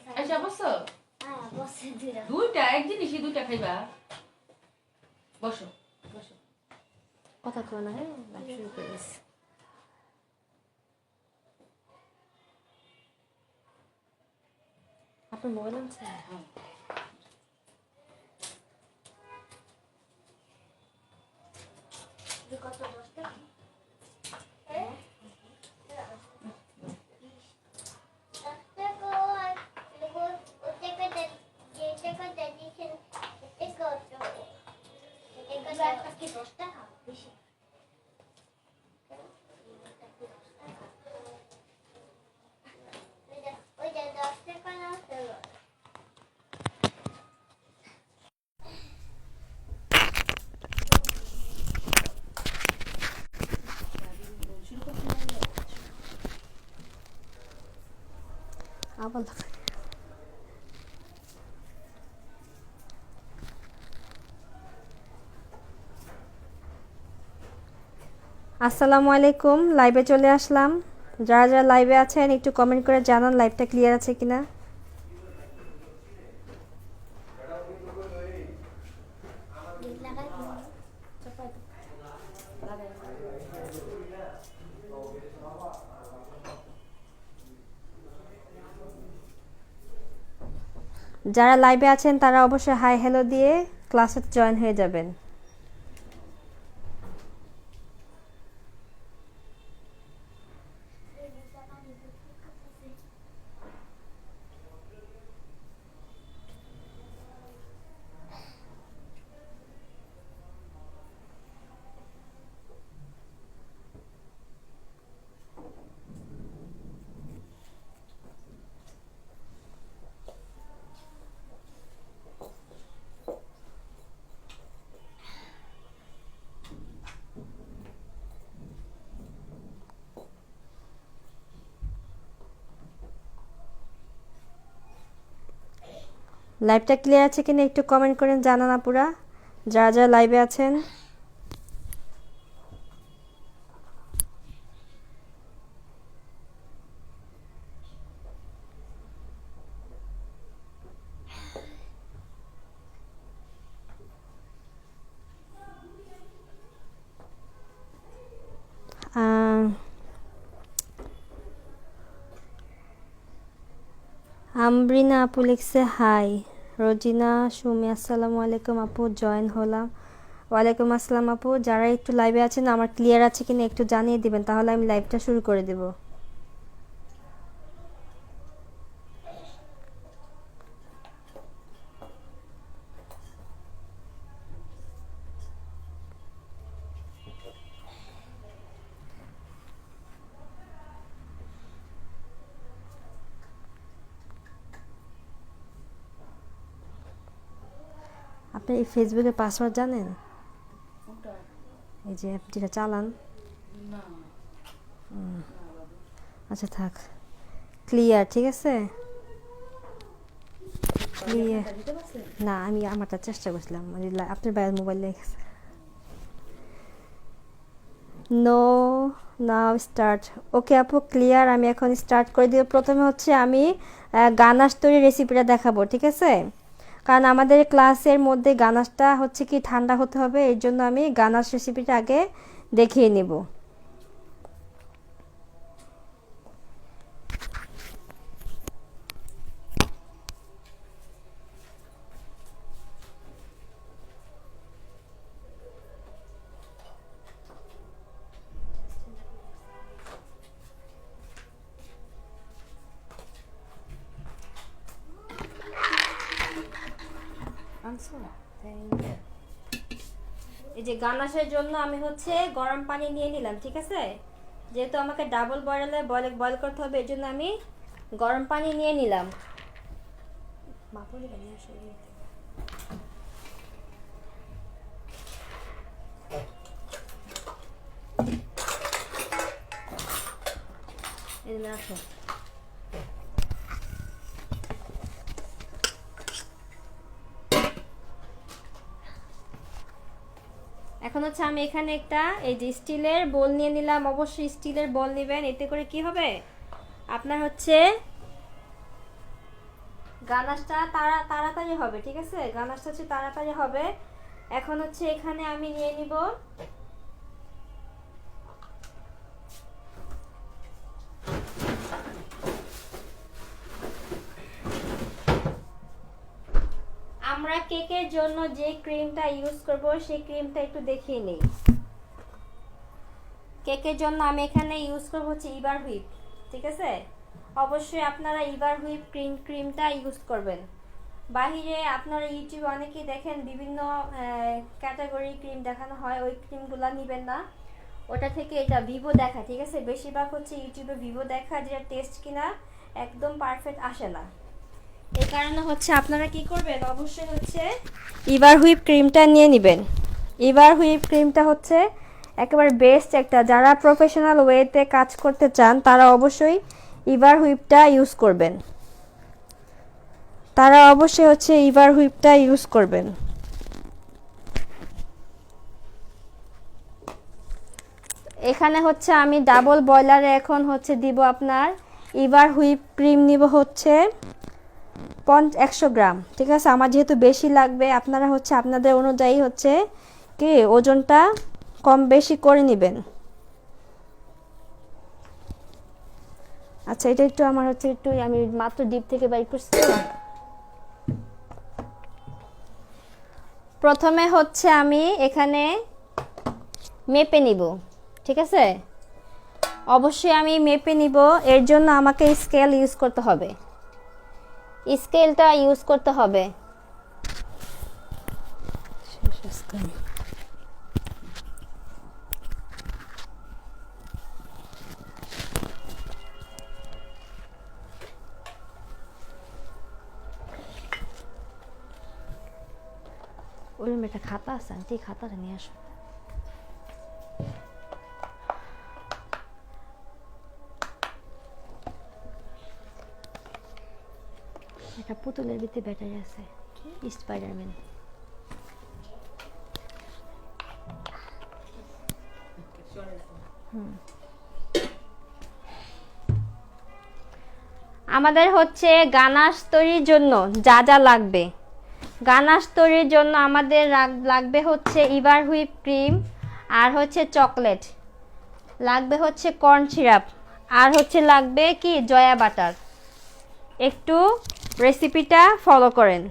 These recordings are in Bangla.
আচ্ছা বসো। দুইটা এক জিনিসই দুইটা খাইবা। বসো বসো। কথা কো না, হ্যাঁ লাইভ শুরু করে দিছি। আপনার মোবাইল আছে? হ্যাঁ। কত 10 টাকা? আবার আসসালামু আলাইকুম, লাইভে চলে আসলাম। যারা যারা লাইভে আছেন একটু কমেন্ট করে জানান লাইভটা ক্লিয়ার আছে কিনা। যারা লাইভে আছেন তারা অবশ্যই হাই হ্যালো দিয়ে ক্লাসে জয়েন হয়ে যাবেন। লাইভটা ক্লিয়ার আছে কিনা একটু কমেন্ট করেন জানান আপুরা, যারা যারা লাইভে আছেন। আমরিনা আপু লিখছে হাই। রোজিনা সুমি আসসালামু আলাইকুম আপু, জয়েন হলাম। ওয়ালাইকুম আসসালাম আপু। যারা একটু লাইভে আছেন আমার ক্লিয়ার আছে কিনা একটু জানিয়ে দিবেন, তাহলে আমি লাইভটা শুরু করে দেব। আপনি এই ফেসবুকের পাসওয়ার্ড জানেন? এই যে অ্যাপ যেটা চালান? না। আচ্ছা থাক, ক্লিয়ার ঠিক আছে। ক্লিয়ার না, আমি আমারটা চেষ্টা করছিলাম, আপনার বাইরের মোবাইল লেগেছে। নো নাও স্টার্ট। ওকে আপু ক্লিয়ার, আমি এখন স্টার্ট করে দিব। প্রথমে হচ্ছে আমি গানাশ তৈরি রেসিপিটা দেখাবো, ঠিক আছে? কারণ আমাদের ক্লাসের মধ্যে গানাশটা হচ্ছে কি ঠান্ডা হতে হবে, এর জন্য আমি গানাশ রেসিপিটা আগে দেখিয়ে নিব। এই যে গানাশের জন্য আমি হচ্ছে গরম পানি নিয়ে নিলাম, ঠিক আছে? যেহেতু আমাকে ডাবল বয়েল করতে হবে, এর জন্য আমি গরম পানি নিয়ে নিলাম। এই রাখো। এখন হচ্ছে আমি এখানে একটা এই যে স্টিলের বোল নিয়ে নিলাম। অবশ্যই স্টিলের বোল নেবেন, এতে করে কি হবে আপনার হচ্ছে গানাশটা তাড়াতাড়ি হবে, ঠিক আছে? গানাশটা হচ্ছে তাড়াতাড়ি হবে। এখন হচ্ছে এখানে আমি নিয়ে নিব আমরা কেকের জন্য যে ক্রিমটা ইউজ করব সেই ক্রিমটা একটু দেখিয়ে নিই। কেকের জন্য আমি এখানে ইউজ করব হচ্ছে ইভার হুইপ, ঠিক আছে? অবশ্যই আপনারা ইভার হুইপ ক্রিমটা ইউজ করবেন। বাহিরে আপনারা ইউটিউবে অনেকেই দেখেন বিভিন্ন ক্যাটাগরি ক্রিম দেখানো হয়, ওই ক্রিমগুলো নেবেন না। ওটা থেকে এটা ভিভো দেখা, ঠিক আছে? বেশিরভাগ হচ্ছে ইউটিউবে ভিভো দেখা, যেটা টেস্ট কিনা একদম পারফেক্ট আসে না। এই কারণে হচ্ছে আপনারা কি করবেন, অবশ্যই হচ্ছে ইভার হুইপ ক্রিমটা নিয়ে নেবেন। ইভার হুইপ ক্রিমটা হচ্ছে একেবারে বেস্ট একটা, যারা প্রফেশনাল ওয়েতে কাজ করতে চান তারা অবশ্যই ইভার হুইপটা ইউজ করবেন। এখানে হচ্ছে আমি ডাবল বয়লারে এখন হচ্ছে দিব আপনার ইভার হুইপ ক্রিম নিব হচ্ছে 100 গ্রাম, ঠিক আছে? আমার যেহেতু বেশি লাগবে, আপনারা হচ্ছে আপনাদের অনুযায়ী হচ্ছে কি ওজনটা কম বেশি করে নেবেন। আচ্ছা, এটা একটু আমার হচ্ছে একটু আমি মাত্র ডিপ থেকে বাইর করছি। প্রথমে হচ্ছে আমি এখানে মেপে নিব, ঠিক আছে? অবশ্যই আমি মেপে নিব, এর জন্য আমাকে স্কেল ইউজ করতে হবে। স্কেলটা ইউজ করতে হবে। ওই রুমে একটা খাতা আছে, আন্টি খাতাটা নিয়ে আসো। একটা পুতুলের ভিতরে ব্যাটারি আছে, স্পাইডারম্যান। আমাদের হচ্ছে গানাশ তৈরির জন্য যা যা লাগবে, গানাশ তৈরির জন্য আমাদের লাগবে হচ্ছে ইভার হুইপ ক্রিম, আর হচ্ছে চকলেট লাগবে, হচ্ছে কর্ন সিরাপ, আর হচ্ছে লাগবে কি জয়া বাটার। একটু রেসিপিটা ফলো করেন।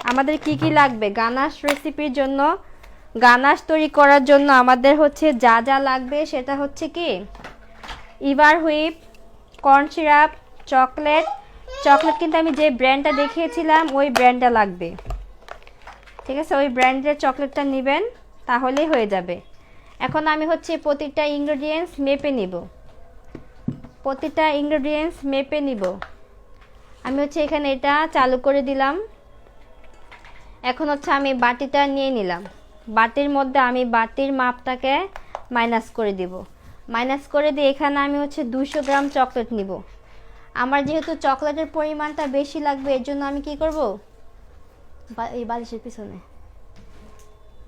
আমাদের কি কি লাগবে গানাশ রেসিপির জন্য, গানাশ তৈরি করার জন্য আমাদের হচ্ছে যা যা লাগবে সেটা হচ্ছে কি ইভার হুইপ, কর্ন সিরাপ, চকলেট কিন্তু আমি যে ব্র্যান্ডটা দেখিয়েছিলাম ওই ব্র্যান্ডটা লাগবে, ঠিক আছে? ওই ব্র্যান্ডের চকলেটটা নেবেন, তাহলেই হয়ে যাবে। এখন আমি হচ্ছে প্রতিটা ইনগ্রেডিয়েন্টস মেপে নিব। আমি হচ্ছে এখানে এটা চালু করে দিলাম। এখন হচ্ছে আমি বাটিটা নিয়ে নিলাম, বাটির মধ্যে আমি বাটির মাপটাকে মাইনাস করে দিব। মাইনাস করে দিয়ে এখানে আমি হচ্ছে 200 গ্রাম চকলেট নিব। আমার যেহেতু চকলেটের পরিমাণটা বেশি লাগবে, এর জন্য আমি কি করব, এই বালিশের পিছনে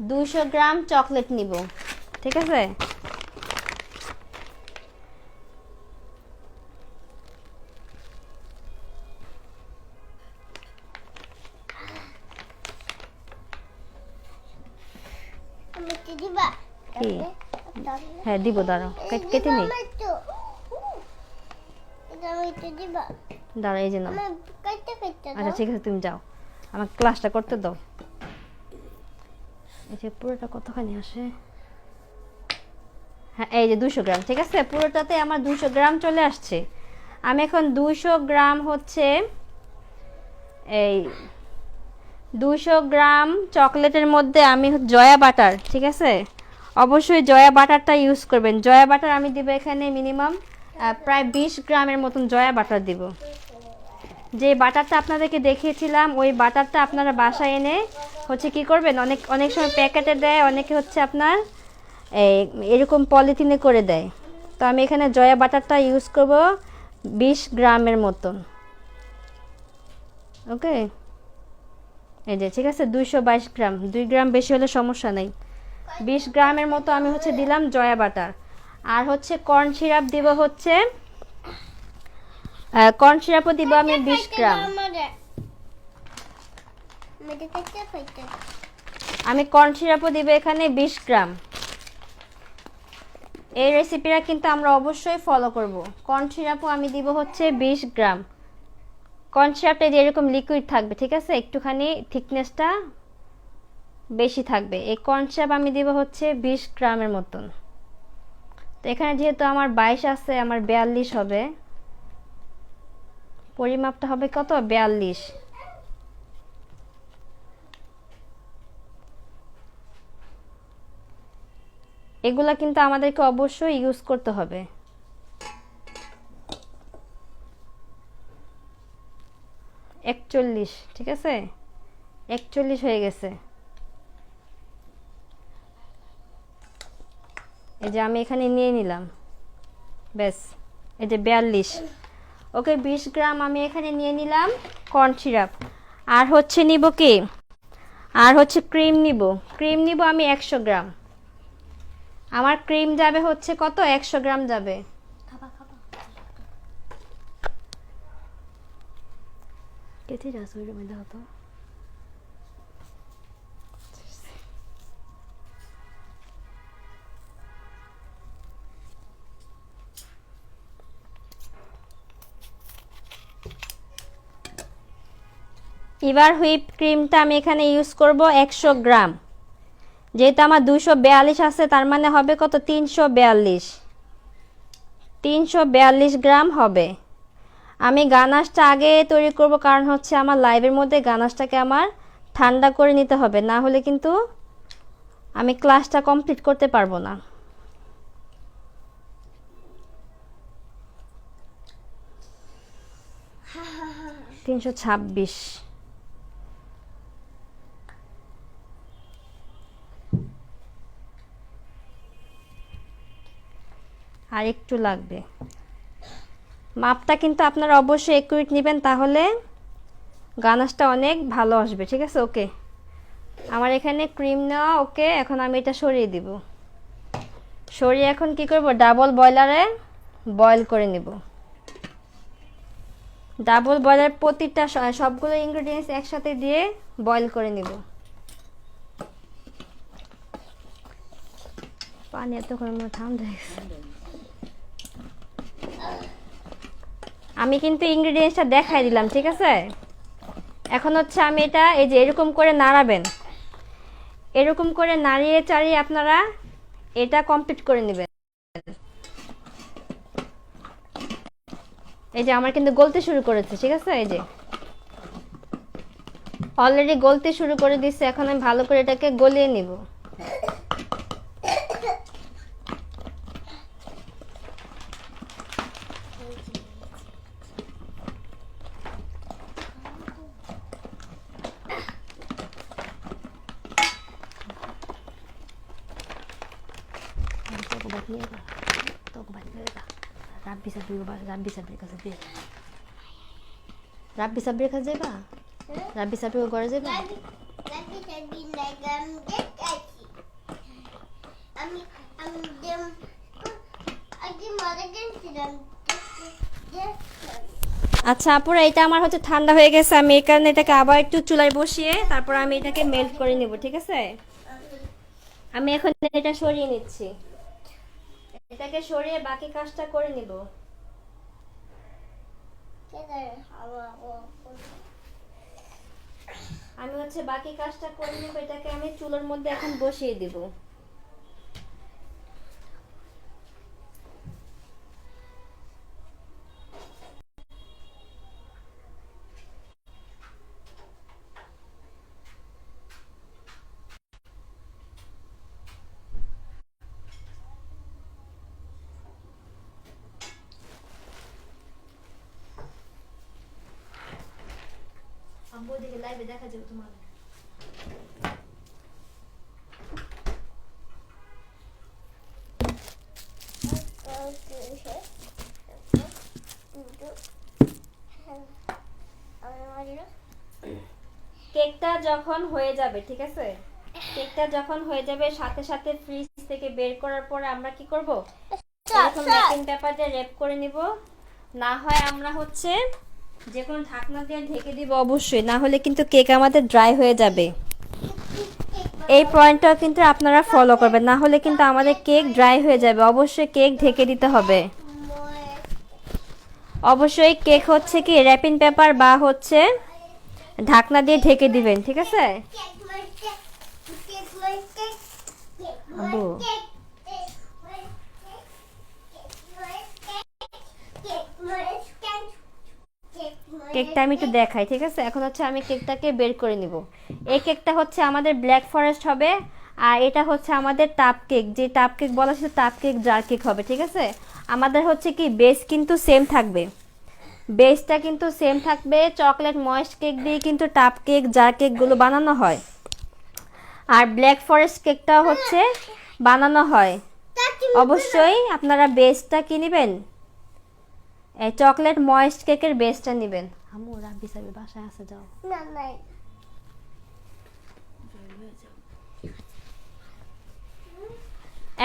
200 গ্রাম চকলেট নিব, ঠিক আছে? হ্যাঁ দিব, দাঁড়াও কেটে নি, দাঁড়াও এই যে নাও। আচ্ছা ঠিক আছে, তুমি যাও, আমার ক্লাসটা করতে দাও। এই যে পুরোটা কতখানি আসে, হ্যাঁ এই যে 200 গ্রাম, ঠিক আছে? পুরোটাতে আমার 200 গ্রাম চলে আসছে। আমি এখন 200 গ্রাম হচ্ছে এই 200 গ্রাম চকলেটের মধ্যে আমি জয়া বাটার, ঠিক আছে? অবশ্যই জয়া বাটারটা ইউজ করবেন। জয়া বাটার আমি দিব এখানে মিনিমাম প্রায় 20 গ্রামের মতন জয়া বাটার দিব। যে বাটারটা আপনাদেরকে দেখিয়েছিলাম ওই বাটারটা আপনারা বাসায় এনে হচ্ছে কি করবেন, অনেক সময় প্যাকেটে দেয়, অনেকে হচ্ছে আপনার এরকম পলিথিনে করে দেয়। তো আমি এখানে জয়া বাটারটা ইউজ করব 20 গ্রামের মতন, ওকে? এই যে ঠিক আছে, 222 গ্রাম, 2 গ্রাম বেশি হলে সমস্যা নেই। 20 গ্রামের মতো আমি হচ্ছে দিলাম জয়া বাটার। আর হচ্ছে কর্ন সিরাপ দিব, হচ্ছে কর্ন সিরাপও দিব আমি 20 গ্রাম। আমি কর্ন সিরাপও দিব এখানে 20 গ্রাম। এই রেসিপিটা কিন্তু আমরা অবশ্যই ফলো করব। কর্ন সিরাপও আমি দিব হচ্ছে 20 গ্রাম। কর্ন সিরাপটা এরকম লিকুইড থাকবে, ঠিক আছে, একটুখানি থিকনেসটা বেশি থাকবে। এই কর্ন সিরাপ আমি দিব হচ্ছে 20 গ্রামের মতন। তো এখানে যেহেতু আমার 22 আছে, আমার 42 হবে। পরিমাপটা হবে কত? 42। এগুলা কিন্তু আমাদেরকে অবশ্যই ইউজ করতে হবে। একচল্লিশ, ঠিক আছে, 41 হয়ে গেছে। এই যে আমি এখানে নিয়ে নিলাম, ব্যাস, এই যে 42। ওকে, 20 গ্রাম আমি এখানে নিয়ে নিলাম কর্ন সিরাপ। আর হচ্ছে নিব কি, আর হচ্ছে ক্রিম নিব। ক্রিম নিব আমি 100 গ্রাম। আমার ক্রিম যাবে হচ্ছে কত? 100 গ্রাম যাবে। কেটে যাস ওই রুমে দাও তো। এবার হুইপ ক্রিমটা আমি এখানে ইউজ করব 100 গ্রাম। যেহেতু আমার 242 আছে, তার মানে হবে কত? 342 গ্রাম হবে। আমি গানাশটা আগে তৈরি করব, কারণ হচ্ছে আমার লাইভের মধ্যে গানাশটাকে আমার ঠান্ডা করে নিতে হবে, না হলে কিন্তু আমি ক্লাসটা কমপ্লিট করতে পারবো না। $326। আর একটু লাগবে। মাপটা কিন্তু আপনারা অবশ্যই একুরেট নেবেন, তাহলে গানাশটা অনেক ভালো আসবে, ঠিক আছে। ওকে, আমার এখানে ক্রিম নেওয়া ওকে। এখন আমি এটা সরিয়ে দিব। সরিয়ে এখন কি করব? ডাবল বয়লারে বয়েল করে নিব। ডাবল বয়লার প্রতিটা সবগুলো ইনগ্রেডিয়েন্টস একসাথে দিয়ে বয়েল করে নিব। পানি এতক্ষণ ঠান্ডা হয়ে গেছে। আমি কিন্তু ইনগ্রেডিয়েন্টসটা দেখাই দিলাম, ঠিক আছে। এখন হচ্ছে আমি এটা এই যে এরকম করে নাড়াবেন, এরকম করে নাড়িয়ে চাড়িয়ে আপনারা এটা কমপ্লিট করে নেবেন। এই যে আমার কিন্তু গলতে শুরু করেছে, ঠিক আছে, এই যে অলরেডি গলতে শুরু করে দিচ্ছে। এখন আমি ভালো করে এটাকে গলিয়ে নিব। রাব্বি সাব্বির কাছে যাবা? রাব্বি সাব্বির ঘরে যাবা? আচ্ছা আপুরা, এটা আমার হচ্ছে ঠান্ডা হয়ে গেছে। আমি এই কারণে এটাকে আবার একটু চুলায় বসিয়ে তারপর আমি এটাকে মেল্ট করে নেব, ঠিক আছে। আমি এখন এটা সরিয়ে নিচ্ছি। এটাকে সরিয়ে বাকি কাজটা করে নিব। আমি হচ্ছে বাকি কাজটা করে নেব। এটাকে আমি চুলার মধ্যে এখন বসিয়ে দিব। আম্মু দিকে লাইভে দেখা যাবে তোমার। কেকটা যখন হয়ে যাবে, ঠিক আছে, কেকটা যখন হয়ে যাবে সাথে সাথে ফ্রিজ থেকে বের করার পরে আমরা কি করব? এরকম র্যাপিং পেপার দিয়ে র‍্যাপ করে নিব। না হয় আমরা হচ্ছে যে কোনো ঢাকনা দিয়ে ঢেকে দিব অবশ্যই, না হলে কিন্তু কেক আমাদের ড্রাই হয়ে যাবে। এই পয়েন্টটা কিন্তু আপনারা ফলো করবেন, না হলে কিন্তু আমাদের কেক ড্রাই হয়ে যাবে। অবশ্যই কেক ঢেকে দিতে হবে। অবশ্যই কেক হচ্ছে কি র্যাপিং পেপার বা হচ্ছে ঢাকনা দিয়ে ঢেকে দিবেন, ঠিক আছে? আবু কেকটা আমি একটু দেখাই, ঠিক আছে? এখন হচ্ছে আমি কেকটাকে বের করে নিব। এই কেকটা হচ্ছে আমাদের ব্ল্যাক ফরেস্ট হবে, আর এটা হচ্ছে আমাদের টাপ কেক। যে টাপ কেক বলা হচ্ছে টাপ কেক জার কেক হবে, ঠিক আছে? আমাদের হচ্ছে কি বেস কিন্তু সেম থাকবে, বেসটা কিন্তু সেম থাকবে। চকলেট ময়েস্ট কেক দিয়ে কিন্তু টাপ কেক জার কেকগুলো বানানো হয়, আর ব্ল্যাক ফরেস্ট কেকটাও হচ্ছে বানানো হয়। অবশ্যই আপনারা বেসটা কি নেবেন, এই চকলেট ময়েস্ট কেকের বেসটা নেবেন। আম্মু রাব্বি সাহেব বাসায় আছে, যাও না নাই।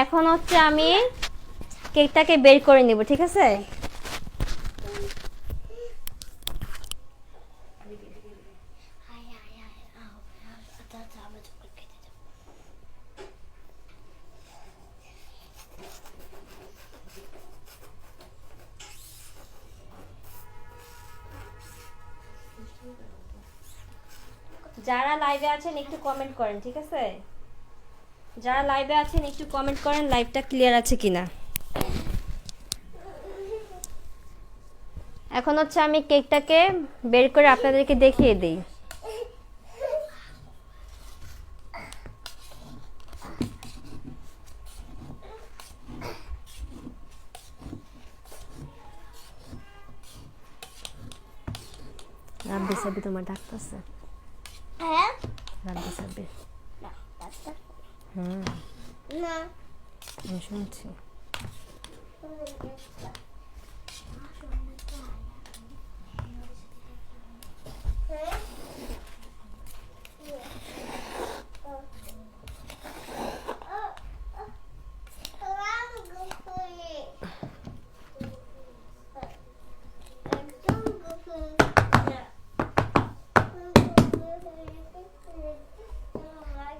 এখন হচ্ছে আমি কেকটাকে বের করে নিব, ঠিক আছে? যারা লাইভে আছেন একটু কমেন্ট করেন, ঠিক আছে? যারা লাইভে আছেন একটু কমেন্ট করেন লাইভটা ক্লিয়ার আছে কিনা। এখন হচ্ছে আমি কেকটাকে বের করে আপনাদেরকে দেখিয়ে দিই। রাব্বি সাহেব তোমার ডাকতেছে। হ্যাঁ রাব্বি সাহেব না আমি শুনছি।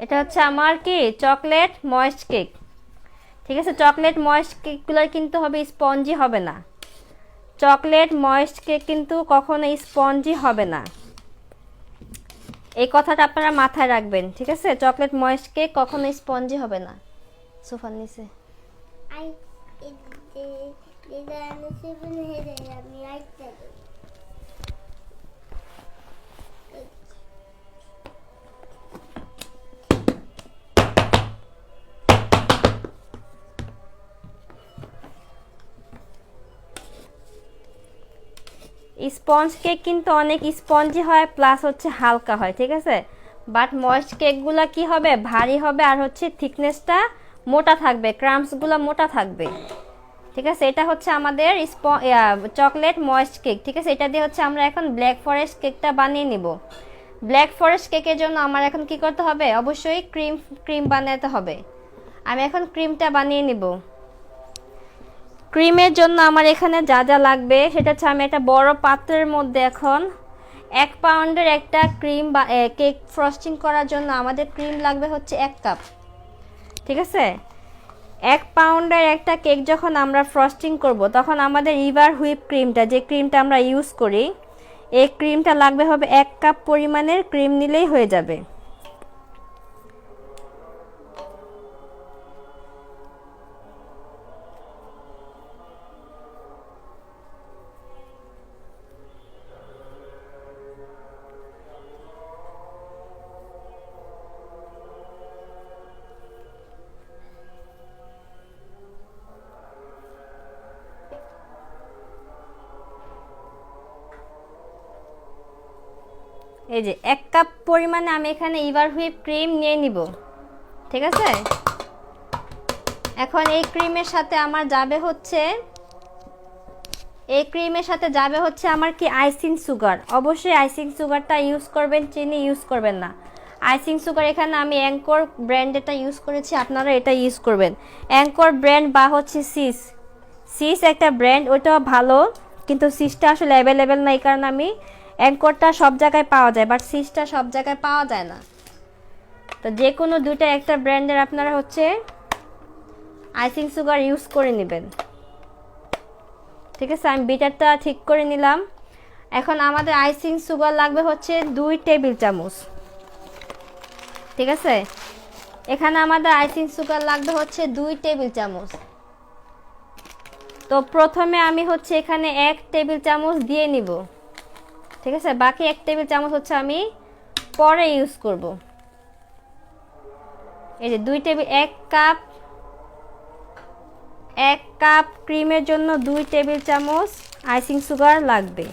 এটা হচ্ছে আমার কি চকলেট ময়েস্ট কেক, ঠিক আছে? চকলেট ময়েস্ট কেকগুলো কিন্তু হবে স্পঞ্জি হবে না। চকলেট ময়েস্ট কেক কিন্তু কখনো স্পঞ্জি হবে না, এই কথাটা আপনারা মাথায় রাখবেন, ঠিক আছে? চকলেট ময়েস্ট কেক কখনো স্পঞ্জি হবে না। সোফার নিচে স্পঞ্জ কেক কিন্তু অনেক স্পঞ্জি হয় প্লাস হচ্ছে হালকা হয়, ঠিক আছে? বাট ময়েস্ট কেকগুলো কি হবে ভারী হবে, আর হচ্ছে থিকনেসটা মোটা থাকবে, ক্রাম্পসগুলো মোটা থাকবে, ঠিক আছে? এটা হচ্ছে আমাদের চকলেট ময়েস্ট কেক, ঠিক আছে? এটা দিয়ে হচ্ছে আমরা এখন ব্ল্যাক ফরেস্ট কেকটা বানিয়ে নিব। ব্ল্যাক ফরেস্ট কেকের জন্য আমার এখন কি করতে হবে, অবশ্যই ক্রিম বানাতে হবে। আমি এখন ক্রিমটা বানিয়ে নিব। ক্রিমের জন্য আমার এখানে যা যা লাগবে সেটা হচ্ছে আমি একটা বড় পাত্রের মধ্যে এখন 1 পাউন্ডের একটা ক্রিম বা কেক ফ্রস্টিং করার জন্য আমাদের ক্রিম লাগবে হচ্ছে 1 কাপ, ঠিক আছে? 1 পাউন্ডের একটা কেক যখন আমরা ফ্রস্টিং করব তখন আমাদের ইভার হুইপ ক্রিমটা, যে ক্রিমটা আমরা ইউজ করি, এই ক্রিমটা লাগবে হবে 1 কাপ পরিমাণের ক্রিম নিলেই হয়ে যাবে। এই যে 1 কাপ পরিমাণে আমি এখানে ইভার হুইপ ক্রিম নিয়ে নিব, ঠিক আছে? এখন এই ক্রিমের সাথে আমার যাবে হচ্ছে আমার কি আইসিং সুগার। অবশ্যই আইসিং সুগারটা ইউজ করবেন, চিনি ইউজ করবেন না। আইসিং সুগার এখানে আমি অ্যাঙ্কর ব্র্যান্ডেরটা ইউজ করেছি, আপনারা এটা ইউজ করবেন। অ্যাঙ্কর ব্র্যান্ড বা হচ্ছে সিস একটা ব্র্যান্ড, ওটাও ভালো, কিন্তু সিসটা আসলে অ্যাভেলেবেল নাই, কারণ আমি অ্যাঙ্করটা সব জায়গায় পাওয়া যায়, বাট সিসটা সব জায়গায় পাওয়া যায় না। তো যে কোনো দুইটা একটা ব্র্যান্ডের আপনারা হচ্ছে আইসিং সুগার ইউজ করে নেবেন। ঠিক আছে, আমি বিটারটা ঠিক করে নিলাম। এখন আমাদের আইসিং সুগার লাগবে হচ্ছে 2 টেবিল চামচ। ঠিক আছে, এখানে আমাদের আইসিং সুগার লাগবে হচ্ছে 2 টেবিল চামচ। তো প্রথমে আমি হচ্ছে এখানে 1 টেবিল চামচ দিয়ে নিব। ঠিক আছে, বাকি 1 টেবিল চামচ হচ্ছে আমি পরে ইউজ করব। এই যে 2 টেবিল 1 কাপ ক্রিমের জন্য 2 টেবিল চামচ আইসিং সুগার লাগবে।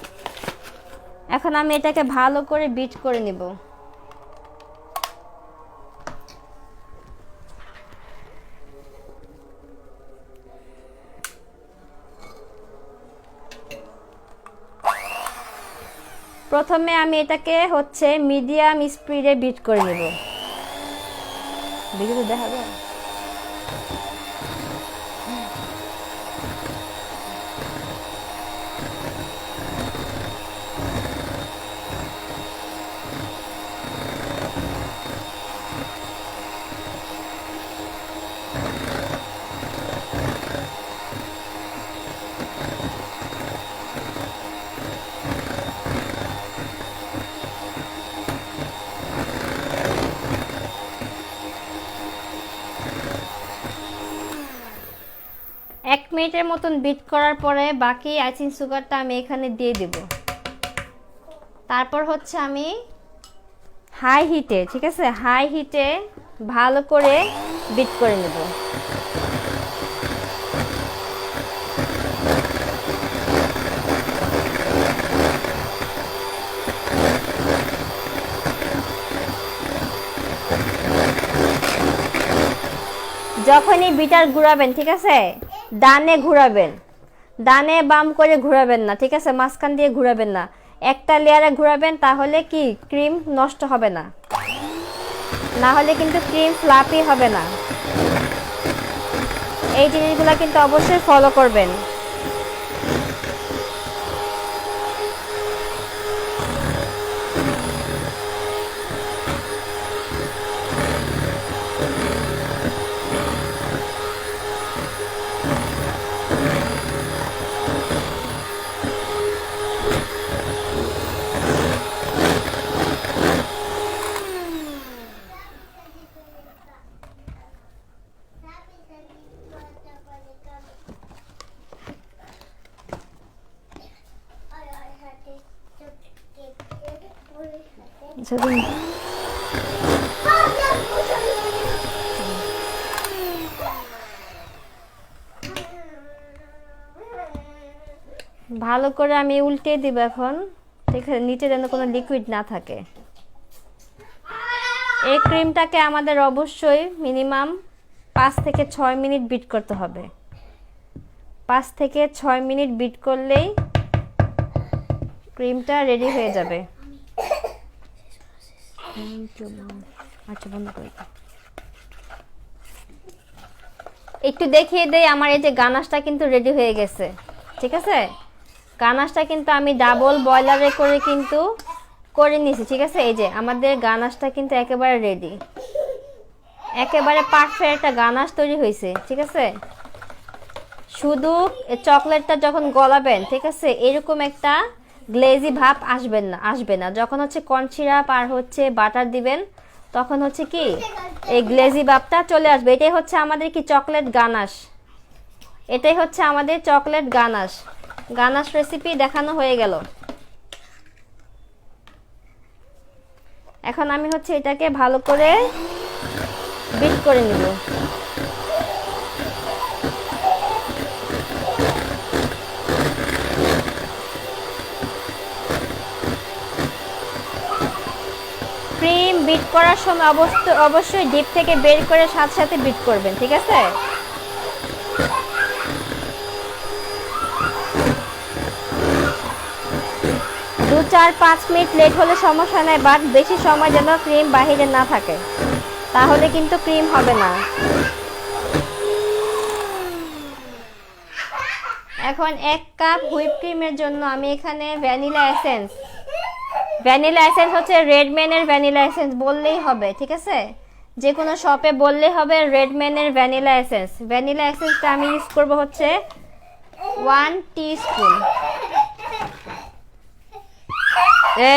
এখন আমি এটাকে ভালো করে বিট করে নিব। প্রথমে আমি এটাকে হচ্ছে মিডিয়াম স্পিডে বিট করে নেব। ভিডিওতে দেখাবো। এক মিনিটের মতন বিট করার পরে বাকি আইসিং সুগারটা আমি এখানে দিয়ে দেব। তারপর হচ্ছে আমি হাই হিটে, ঠিক আছে, হাই হিটে ভালো করে বিট করে নেব। যখনই বিটার ঘুরাবেন, ঠিক আছে, ডানে ঘুরাবেন, ডানে বাম করে ঘুরাবেন না। ঠিক আছে, মাঝখান দিয়ে ঘুরাবেন না, একটা লেয়ারে ঘুরাবেন, তাহলে কি ক্রিম নষ্ট হবে না, না হলে কিন্তু ক্রিম ফ্লাপি হবে না। এই জিনিসগুলো কিন্তু অবশ্যই ফলো করবেন। ভালো করে আমি উল্টে দিব এখন। ঠিক আছে, নিচে যেন কোনো লিকুইড না থাকে। এই ক্রিমটাকে আমাদের অবশ্যই মিনিমাম 5 থেকে 6 মিনিট বিট করতে হবে। 5 থেকে 6 মিনিট বিট করলেই ক্রিমটা রেডি হয়ে যাবে। আচ্ছা, বন্ধ করে দাও। একটু দেখিয়ে দেই, আমার এই যে গানাশটা কিন্তু রেডি হয়ে গেছে। ঠিক আছে, গানাশটা কিন্তু আমি ডাবল বয়লারে করে কিন্তু করে নিয়েছি। ঠিক আছে, এই যে আমাদের গানাশটা কিন্তু একেবারে রেডি, একেবারে পারফেক্ট একটা গানাশ তৈরি হয়েছে। ঠিক আছে, শুধু চকলেটটা যখন গলাবেন, ঠিক আছে, এরকম একটা গ্লেজি ভাব আসবে না। যখন হচ্ছে কর্ন সিরাপ আর হচ্ছে বাটার দিবেন, তখন হচ্ছে কি এই গ্লেজি ভাবটা চলে আসবে। এটাই হচ্ছে আমাদের কি চকলেট গানাশ। এটাই হচ্ছে আমাদের চকলেট গানাশ। গানাশ রেসিপি দেখানো হয়ে গেল। এখন আমি হচ্ছে এটাকে ভালো করে বিট করে নিব। ক্রিম বিট করার সময় অবশ্যই ডিপ থেকে বের করে সাথে সাথে বিট করবেন। ঠিক আছে, 2-4-5 মিনিট লেট হলে সমস্যা নাই, বাট বেশি সময় যেন ক্রিম বাহিরে না থাকে, তাহলে কিন্তু ক্রিম হবে না। এখন 1 কাপ হুইপ ক্রিমের জন্য আমি এখানে ভ্যানিলা এসেন্স হচ্ছে রেডম্যানের ভ্যানিলা এসেন্স বললেই হবে, ঠিক আছে? যে কোনো শপে বললেই হবে রেডম্যানের ভ্যানিলা এসেন্সটা আমি ইউজ করব হচ্ছে 1 টিস্পুন।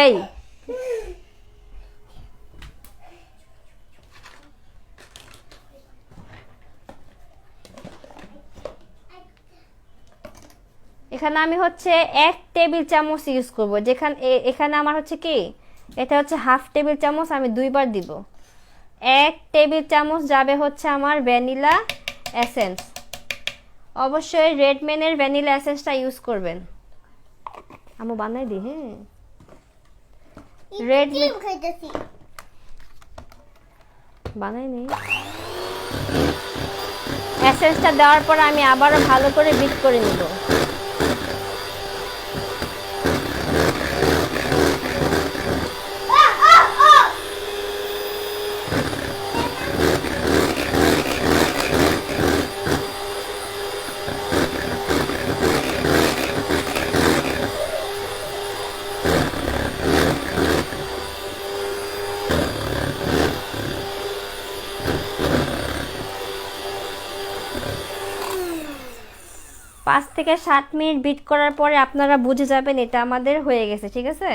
এই এখানে আমি হচ্ছে 1 টেবিল চামচ ইউজ করব, এখানে আমার হচ্ছে কি এটা হচ্ছে হাফ টেবিল চামচ, আমি 2 বার দিব। 1 টেবিল চামচ যাবে হচ্ছে আমার ভ্যানিলা এসেন্স। অবশ্যই রেডম্যানের ভ্যানিলা এসেন্সটা ইউজ করবেন। আমি বানাই দিই। হ্যাঁ, রেডম্যান বানাই নেই। এসেন্সটা দেওয়ার পর আমি আবারও ভালো করে বিট করে নিব। পাঁচ থেকে 7 মিনিট বিট করার পরে আপনারা বুঝে যাবেন এটা আমাদের হয়ে গেছে, ঠিক আছে?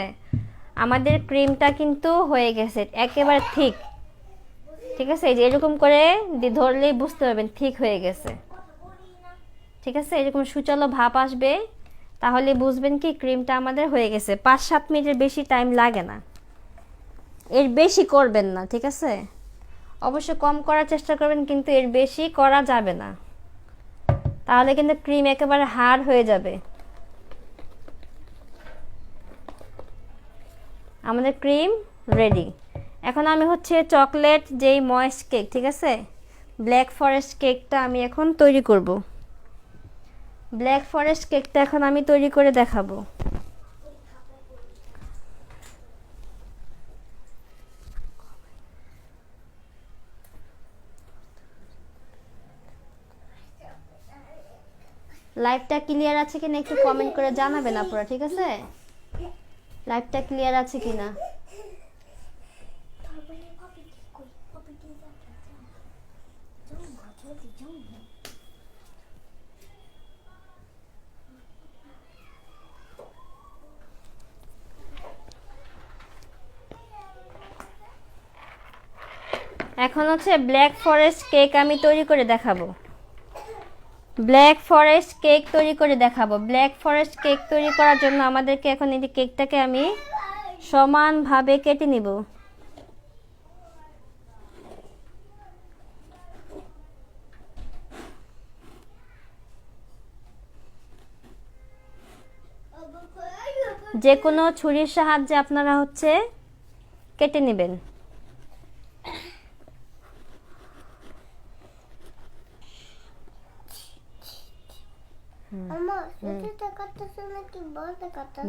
আমাদের ক্রিমটা কিন্তু হয়ে গেছে একেবারে ঠিক, ঠিক আছে? এই যে এরকম করে ধরলেই বুঝতে পারবেন ঠিক হয়ে গেছে, ঠিক আছে? এরকম সুচালো ভাব আসবে, তাহলে বুঝবেন কি ক্রিমটা আমাদের হয়ে গেছে। 5-7 মিনিটের বেশি টাইম লাগে না, এর বেশি করবেন না, ঠিক আছে? অবশ্যই কম করার চেষ্টা করবেন, কিন্তু এর বেশি করা যাবে না, তাহলে কিন্তু ক্রিম একেবারে হার্ড হয়ে যাবে। আমাদের ক্রিম রেডি। এখন আমি হচ্ছে চকলেট যেই ময়েস্ট কেক, ঠিক আছে, ব্ল্যাক ফরেস্ট কেকটা আমি এখন তৈরি করব। ব্ল্যাক ফরেস্ট কেকটা এখন আমি তৈরি করে দেখাবো। লাইভটা ক্লিয়ার আছে কিনা একটু কমেন্ট করে জানাবেন আপনারা, ঠিক আছে? লাইভটা ক্লিয়ার আছে কিনা। এখন হচ্ছে ব্ল্যাক ফরেস্ট কেক আমি তৈরি করে দেখাবো। ব্ল্যাক ফরেস্ট কেক তৈরি করার জন্য আমাদেরকে এখন এই কেকটাকে আমি সমানভাবে কেটে নিব। যে কোনো ছুরির সাহায্যে আপনারা হচ্ছে কেটে নেবেন।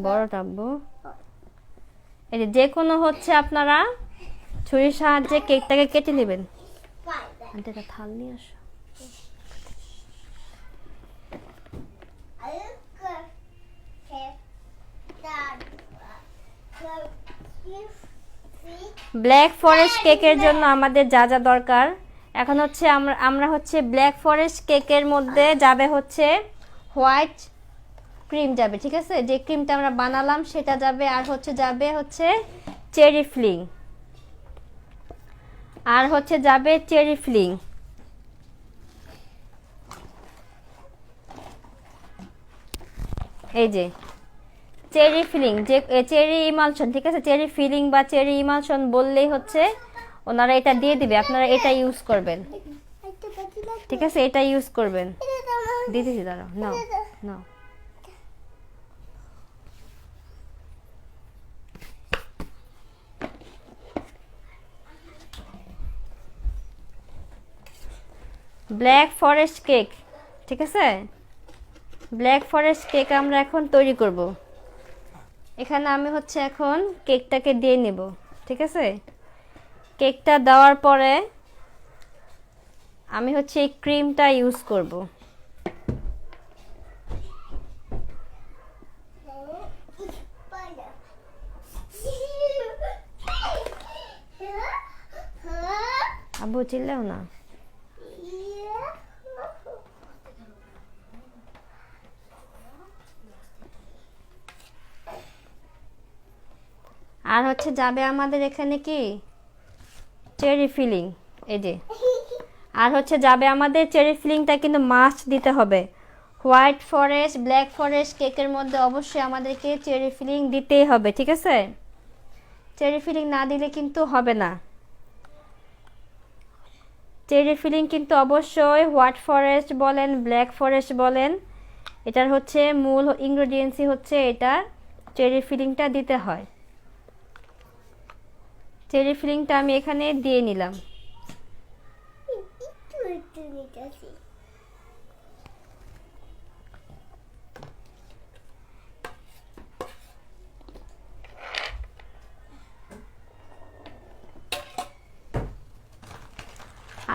বড়টা আব্বু, এই যে কোনো হচ্ছে আপনারা ছুরির সাহায্যে কেকটাকে কেটে নেবেন। একটা থাল নিয়ে আসো। ব্ল্যাক ফরেস্ট কেকের জন্য আমাদের যা যা দরকার, এখন হচ্ছে আমরা হচ্ছে ব্ল্যাক ফরেস্ট কেকের মধ্যে যাবে হচ্ছে হোয়াইট ক্রিম যাবে, ঠিক আছে? যে ক্রিমটা আমরা বানালাম সেটা যাবে, আর হচ্ছে যাবে হচ্ছে চেরি ফিলিং, এই যে চেরি ফিলিং, যে চেরি ইমালশন, ঠিক আছে? চেরি ফিলিং বা চেরি ইমালশন বললেই হচ্ছে ওনারা এটা দিয়ে দিবে, আপনারা এটা ইউজ করবেন, ঠিক আছে? এটা ইউজ করবেন। দিদি দাঁড়াও, নাও নাও। ব্ল্যাক ফরেস্ট কেক, ঠিক আছে? ব্ল্যাক ফরেস্ট কেক আমরা এখন তৈরি করব। এখানে আমি হচ্ছে এখন কেকটাকে দিয়ে নেব, ঠিক আছে? কেকটা দেওয়ার পরে আমি হচ্ছে এই ক্রিমটা ইউজ করব। চিল্লাও না। আর হচ্ছে যাবে আমাদের এখানে কি চেরি ফিলিং, এই যে। আর হচ্ছে যাবে আমাদের চেরি ফিলিংটা কিন্তু মাস্ট দিতে হবে। হোয়াইট ফরেস্ট, ব্ল্যাক ফরেস্ট কেকের মধ্যে অবশ্যই আমাদেরকে চেরি ফিলিং দিতেই হবে, ঠিক আছে? চেরি ফিলিং না দিলে কিন্তু হবে না। চেরি ফিলিং কিন্তু অবশ্যই হোয়াইট ফরেস্ট বলেন, ব্ল্যাক ফরেস্ট বলেন, এটার হচ্ছে মূল ইনগ্রেডিয়েন্টসই হচ্ছে এটা, চেরি ফিলিংটা দিতে হয়। চেরি ফিলিংটা আমি এখানে দিয়ে নিলাম।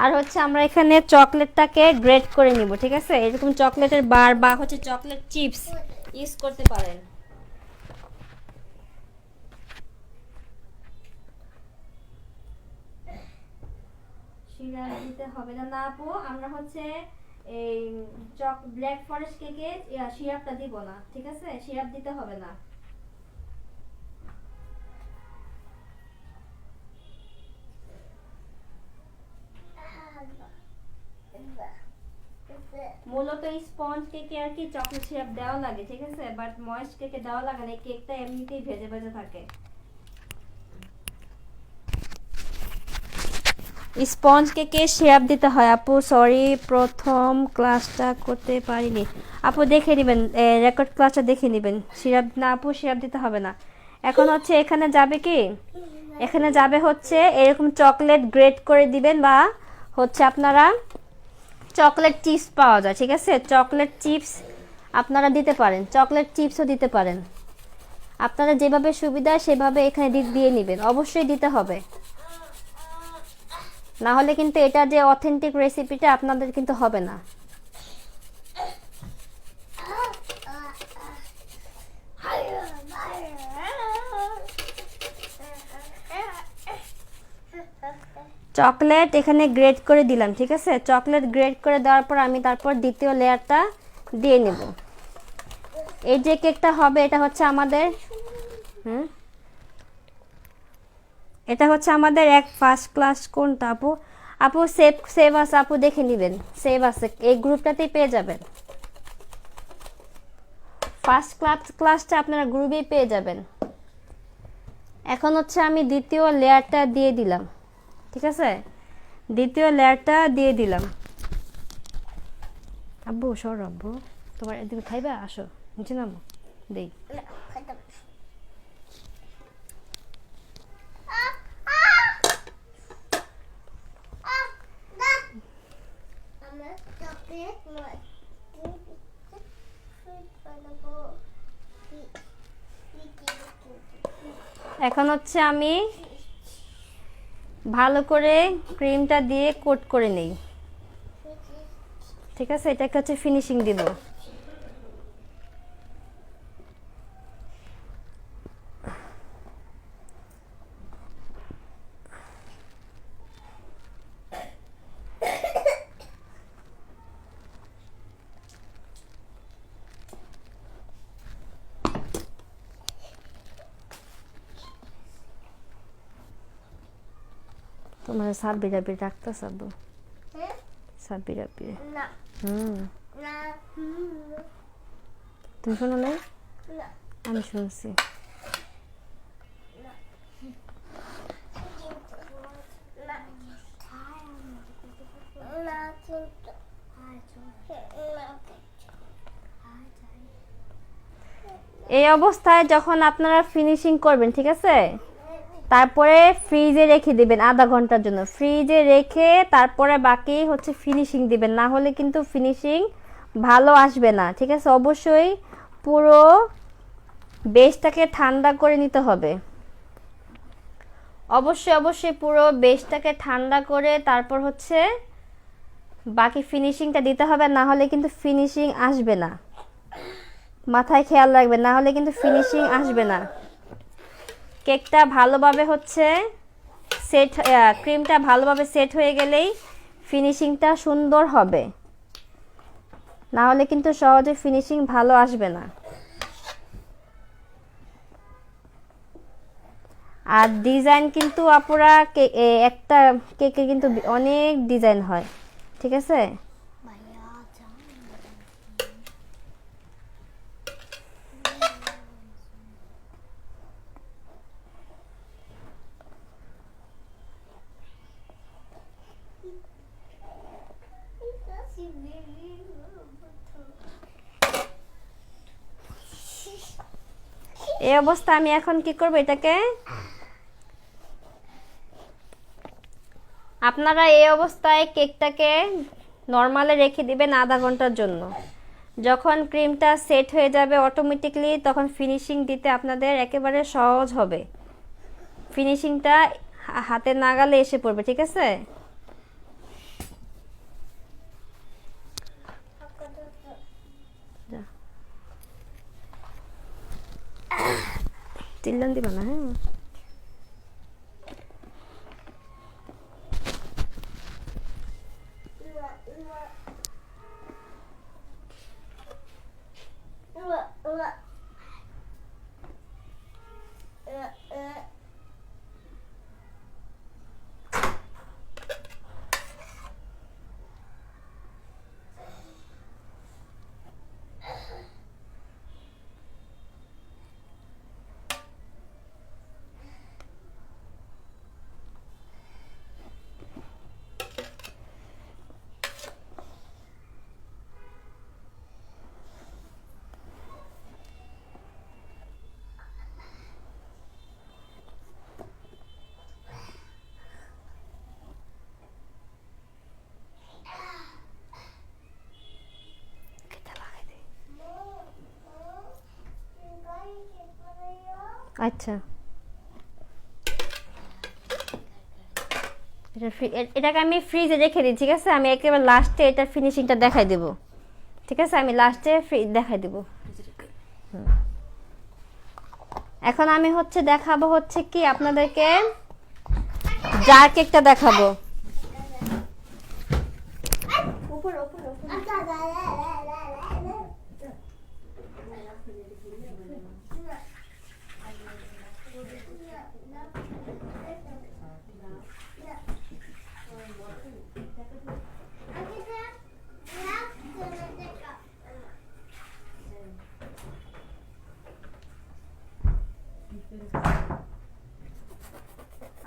আর হচ্ছে আমরা এখানে চকলেটটাকে গ্রেট করে নিব, ঠিক আছে? এরকম চকলেটের বার বা হচ্ছে চকলেট চিপস ইউজ করতে পারেন। সিরাপ দিতে হবে না না আপু, আমরা হচ্ছে এই ব্ল্যাক ফরেস্ট কেকে সিরাপটা দিব না, ঠিক আছে? সিরাপ দিতে হবে না। মূলত স্পঞ্জ কেকে আর কি চকলেট সিরাপ দেওয়া লাগে, ঠিক আছে? বাট ময়েস্ট কেকে দেওয়া লাগে না, কেকটা এমনিতেই ভেজে ভেজে থাকে। স্পঞ্জ কেকে সিরাপ দিতে হয় আপু। সরি, প্রথম ক্লাসটা করতে পারিনি আপু, দেখে নেবেন, রেকর্ড ক্লাসটা দেখে নেবেন। সিরাপ না আপু, সিরাপ দিতে হবে না। এখন হচ্ছে এখানে যাবে কি, এখানে যাবে হচ্ছে এরকম চকলেট গ্রেট করে দিবেন, বা হচ্ছে আপনারা চকলেট চিপস পাওয়া যায়, ঠিক আছে? চকলেট চিপস আপনারা দিতে পারেন, চকলেট চিপসও দিতে পারেন। আপনারা যেভাবে সুবিধা সেভাবে এখানে দিয়ে নেবেন, অবশ্যই দিতে হবে, না হলে কিন্তু এটা যে অথেন্টিক রেসিপিটা আপনাদের কিন্তু হবে না। চকলেট এখানে গ্রেট করে দিলাম, ঠিক আছে? চকলেট গ্রেট করে দেওয়ার পর আমি তারপর দ্বিতীয় লেয়ারটা দিয়ে নেব। এই যে কেকটা হবে এটা হচ্ছে আমাদের এটা হচ্ছে আমাদের এক ফার্স্ট ক্লাস কোনটা আপু? আপু সেভ আছে আপু, দেখে নেবেন, সেভ আছে, এই গ্রুপটাতেই পেয়ে যাবেন। ফার্স্ট ক্লাসটা আপনারা গ্রুপেই পেয়ে যাবেন। এখন হচ্ছে আমি দ্বিতীয় লেয়ারটা দিয়ে দিলাম, ঠিক আছে? দ্বিতীয় লেয়ারটা দিয়ে দিলাম। আব্বু সর, আব্বু তোমার এদিকে খাইবা, আসো নিচে নামো, দেই। এখন হচ্ছে আমি ভালো করে ক্রিমটা দিয়ে কোট করে নেই, ঠিক আছে? এটাকে হচ্ছে ফিনিশিং দিব। তোমার সাব্বিরাবি রাখতে সাব্বু, সাব্বিরাবি না, তুমি শোনো নাই? আমি শুনছি। এই অবস্থায় যখন আপনারা ফিনিশিং করবেন, ঠিক আছে, তারপরে ফ্রিজে রেখে দিবেন আধা ঘন্টার জন্য। ফ্রিজে রেখে তারপরে বাকি হচ্ছে ফিনিশিং দিবেন, না হলে কিন্তু ফিনিশিং ভালো আসবে না, ঠিক আছে? অবশ্যই পুরো বেসটাকে ঠান্ডা করে নিতে হবে, অবশ্যই পুরো বেসটাকে ঠান্ডা করে তারপর হচ্ছে বাকি ফিনিশিংটা দিতে হবে, না হলে কিন্তু ফিনিশিং আসবে না। মাথায় খেয়াল রাখবেন, না হলে কিন্তু ফিনিশিং আসবে না। কেকটা ভালোভাবে হচ্ছে সেট ক্রিমটা ভালোভাবে সেট হয়ে গেলেই ফিনিশিংটা সুন্দর হবে, না হলে কিন্তু সহজে ফিনিশিং ভালো আসবে না। আর ডিজাইন কিন্তু আপুরা একটা কেকে কিন্তু অনেক ডিজাইন হয়, ঠিক আছে? এই অবস্থা আমি এখন কি করব, এটাকে আপনারা এই অবস্থায় কেকটাকে নরমালে রেখে দিবেন আধা ঘন্টার জন্য। যখন ক্রিমটা সেট হয়ে যাবে অটোমেটিকলি, তখন ফিনিশিং দিতে আপনাদের একেবারে সহজ হবে, ফিনিশিংটা হাতে নাগালে এসে পড়বে, ঠিক আছে? চিল্লান দিবা না, হ্যাঁ? আচ্ছা, এটাকে আমি ফ্রিজে রেখে দিই, ঠিক আছে? আমি একেবারে লাস্টে এটার ফিনিশিংটা দেখাই দেব, ঠিক আছে? আমি লাস্টে দেখাই দেব। এখন আমি হচ্ছে দেখাবো হচ্ছে কি আপনাদেরকে জার কেকটা দেখাবো।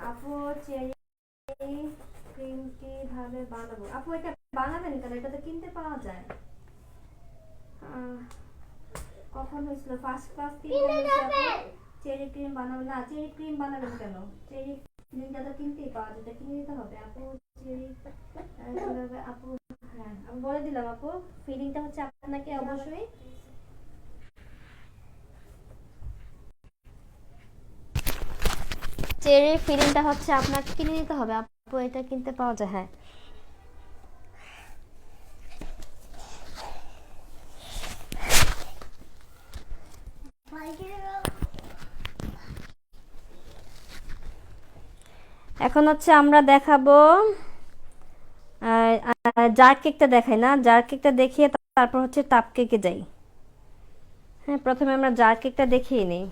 আপু চেরি ক্রিম কিভাবে বানাবো? আপু এটা বানাবেন কেন? এটা তো কিনতে পাওয়া যায়। কখন হয়েছিল? ফার্স্ট ক্লাস চেরি ক্রিম বানাবো না? চেরি ক্রিম বানাবেন কেন? চেরি ক্রিমটা তো কিনতেই পাওয়া যায়, এটা কিনে নিতে হবে। আপু চেরি কিভাবে? আপু হ্যাঁ আমি বলে দিলাম আপু, ফিলিংটা হচ্ছে আপনাকে অবশ্যই চেরি ফিলিংটা হচ্ছে আপনাকে কিনে নিতে হবে আপু, এটা কিনতে পাওয়া যায়। হ্যাঁ এখন হচ্ছে আমরা দেখাবো জার কেকটা দেখাই না, জার কেকটা দেখিয়ে তারপর হচ্ছে টাপ কেকে যাই। হ্যাঁ প্রথমে আমরা জার কেকটা দেখিয়ে নিই।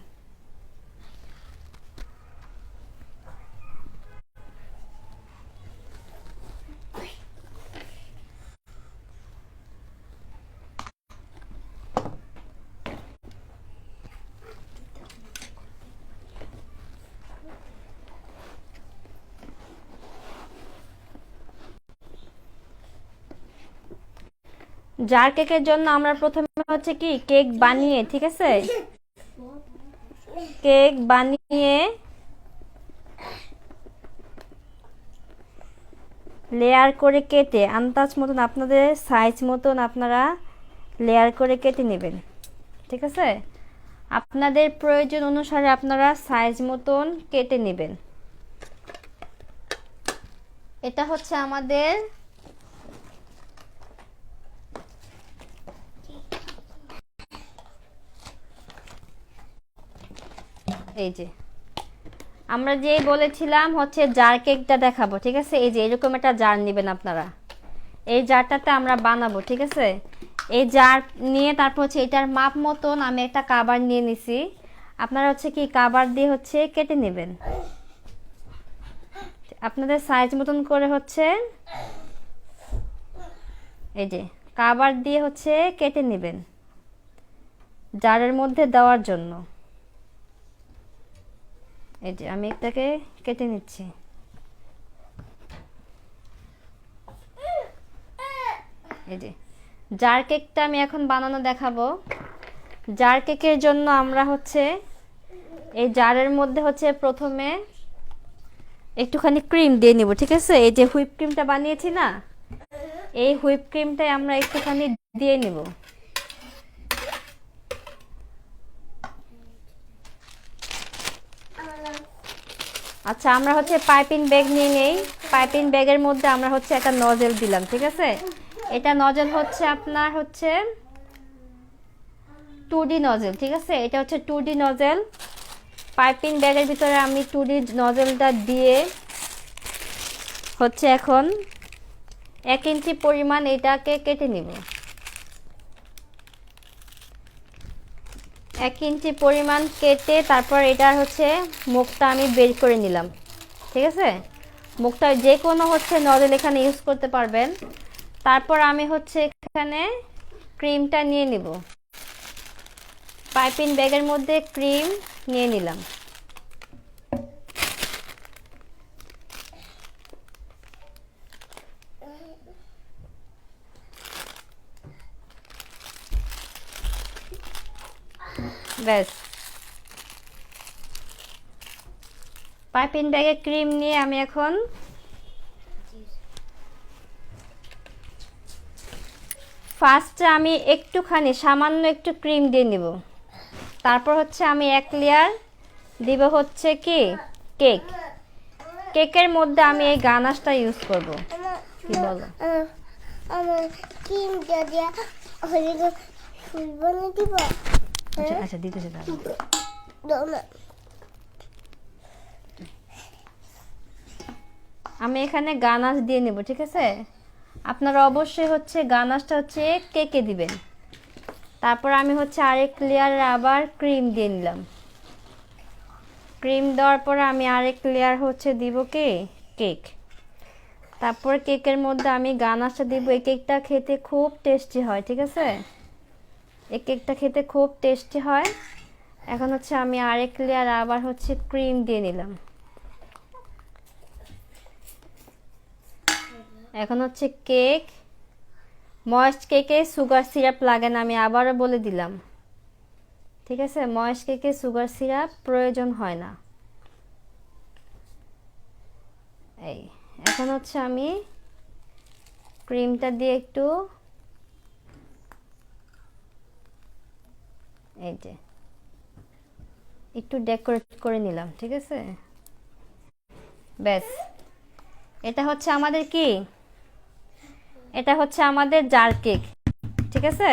জার কেকের জন্য আমরা প্রথমে হচ্ছে কি কেক বানিয়ে, ঠিক আছে, কেক বানিয়ে লেয়ার করে কেটে আন্দাজ মতন আপনাদের সাইজ মতন আপনারা লেয়ার করে কেটে নেবেন, ঠিক আছে? আপনাদের প্রয়োজন অনুসারে আপনারা সাইজ মতন কেটে নেবেন। এটা হচ্ছে আমাদের এই যে আমরা যে বলেছিলাম হচ্ছে জার কেকটা দেখাবো, ঠিক আছে? এই যে এরকম একটা জার নেবেন আপনারা, এই জারটাতে আমরা বানাবো, ঠিক আছে? এই জার নিয়ে তারপর হচ্ছে এটার মাপ মতন আমি একটা কাবার নিয়ে নিছি। আপনারা হচ্ছে কি কাবার দিয়ে হচ্ছে কেটে নেবেন, আপনাদের সাইজ মতন করে হচ্ছে এই যে কাবার দিয়ে হচ্ছে কেটে নেবেন জারের মধ্যে দেওয়ার জন্য। এই যে আমি একটাকে কেটে নিচ্ছি। এই যে জার কেকটা আমি এখন বানানো দেখাবো। জার কেকের জন্য আমরা হচ্ছে এই জারের মধ্যে হচ্ছে প্রথমে একটুখানি ক্রিম দিয়ে নিব, ঠিক আছে? এই যে হুইপ ক্রিমটা বানিয়েছি না, এই হুইপ ক্রিমটাই আমরা একটুখানি দিয়ে নিব। আচ্ছা, আমরা হচ্ছে পাইপিং ব্যাগ নিয়ে নেই। পাইপিং ব্যাগের মধ্যে আমরা হচ্ছে একটা নজেল দিলাম, ঠিক আছে? এটা নজেল হচ্ছে আপনার হচ্ছে 2D নজেল, ঠিক আছে? এটা হচ্ছে 2D নজেল। পাইপিং ব্যাগের ভিতরে আমি 2D নজেলটা দিয়ে হচ্ছে এখন 1 ইঞ্চি পরিমাণ এটাকে কেটে নিব। 1 ইঞ্চি পরিমাণ কেটে তারপর এটার হচ্ছে মুখটা আমি বের করে নিলাম, ঠিক আছে? মুখটা যে কোনো হচ্ছে নজেল এখানে ইউজ করতে পারবেন। তারপর আমি হচ্ছে এখানে ক্রিমটা নিয়ে নিব। পাইপিং ব্যাগের মধ্যে ক্রিম নিয়ে নিলাম। ব্যাস, পাইপিং ব্যাগে ক্রিম নিয়ে আমি এখন ফার্স্টে আমি একটুখানি সামান্য একটু ক্রিম দিয়ে নিব। তারপর হচ্ছে আমি 1 লেয়ার দিব হচ্ছে কি কেক। কেকের মধ্যে আমি এই গানাশটা ইউজ করব। কি বলো? আমার ক্রিম দিয়া হলে ফুল বানিয়ে দিব। আচ্ছা আচ্ছা, দিতেছে দাও। আমি এখানে গানাশ দিয়ে নেব, ঠিক আছে? আপনারা অবশ্যই হচ্ছে গানাশটা হচ্ছে কেকে দিবেন। তারপর আমি হচ্ছে আরেক লেয়ার আবার ক্রিম দিয়ে নিলাম। ক্রিম দেওয়ার পর আমি আরেক লেয়ার হচ্ছে দিব কি কেক। তারপর কেকের মধ্যে আমি গানাশটা দিব। এই কেকটা খেতে খুব টেস্টি হয়, ঠিক আছে? এই কেকটা খেতে খুব টেস্টি হয়। এখন হচ্ছে আমি আরেক লেয়ার আবার হচ্ছে ক্রিম দিয়ে নিলাম। এখন হচ্ছে কেক, ময়েস্ট কেকে সুগার সিরাপ লাগে না, আমি আবারও বলে দিলাম, ঠিক আছে? ময়েস্ট কেকে সুগার সিরাপ প্রয়োজন হয় না। এই এখন হচ্ছে আমি ক্রিমটা দিয়ে একটু এই যে একটু ডেকোরেট করে নিলাম, ঠিক আছে? ব্যাস, এটা হচ্ছে আমাদের কি, এটা হচ্ছে আমাদের জার কেক, ঠিক আছে?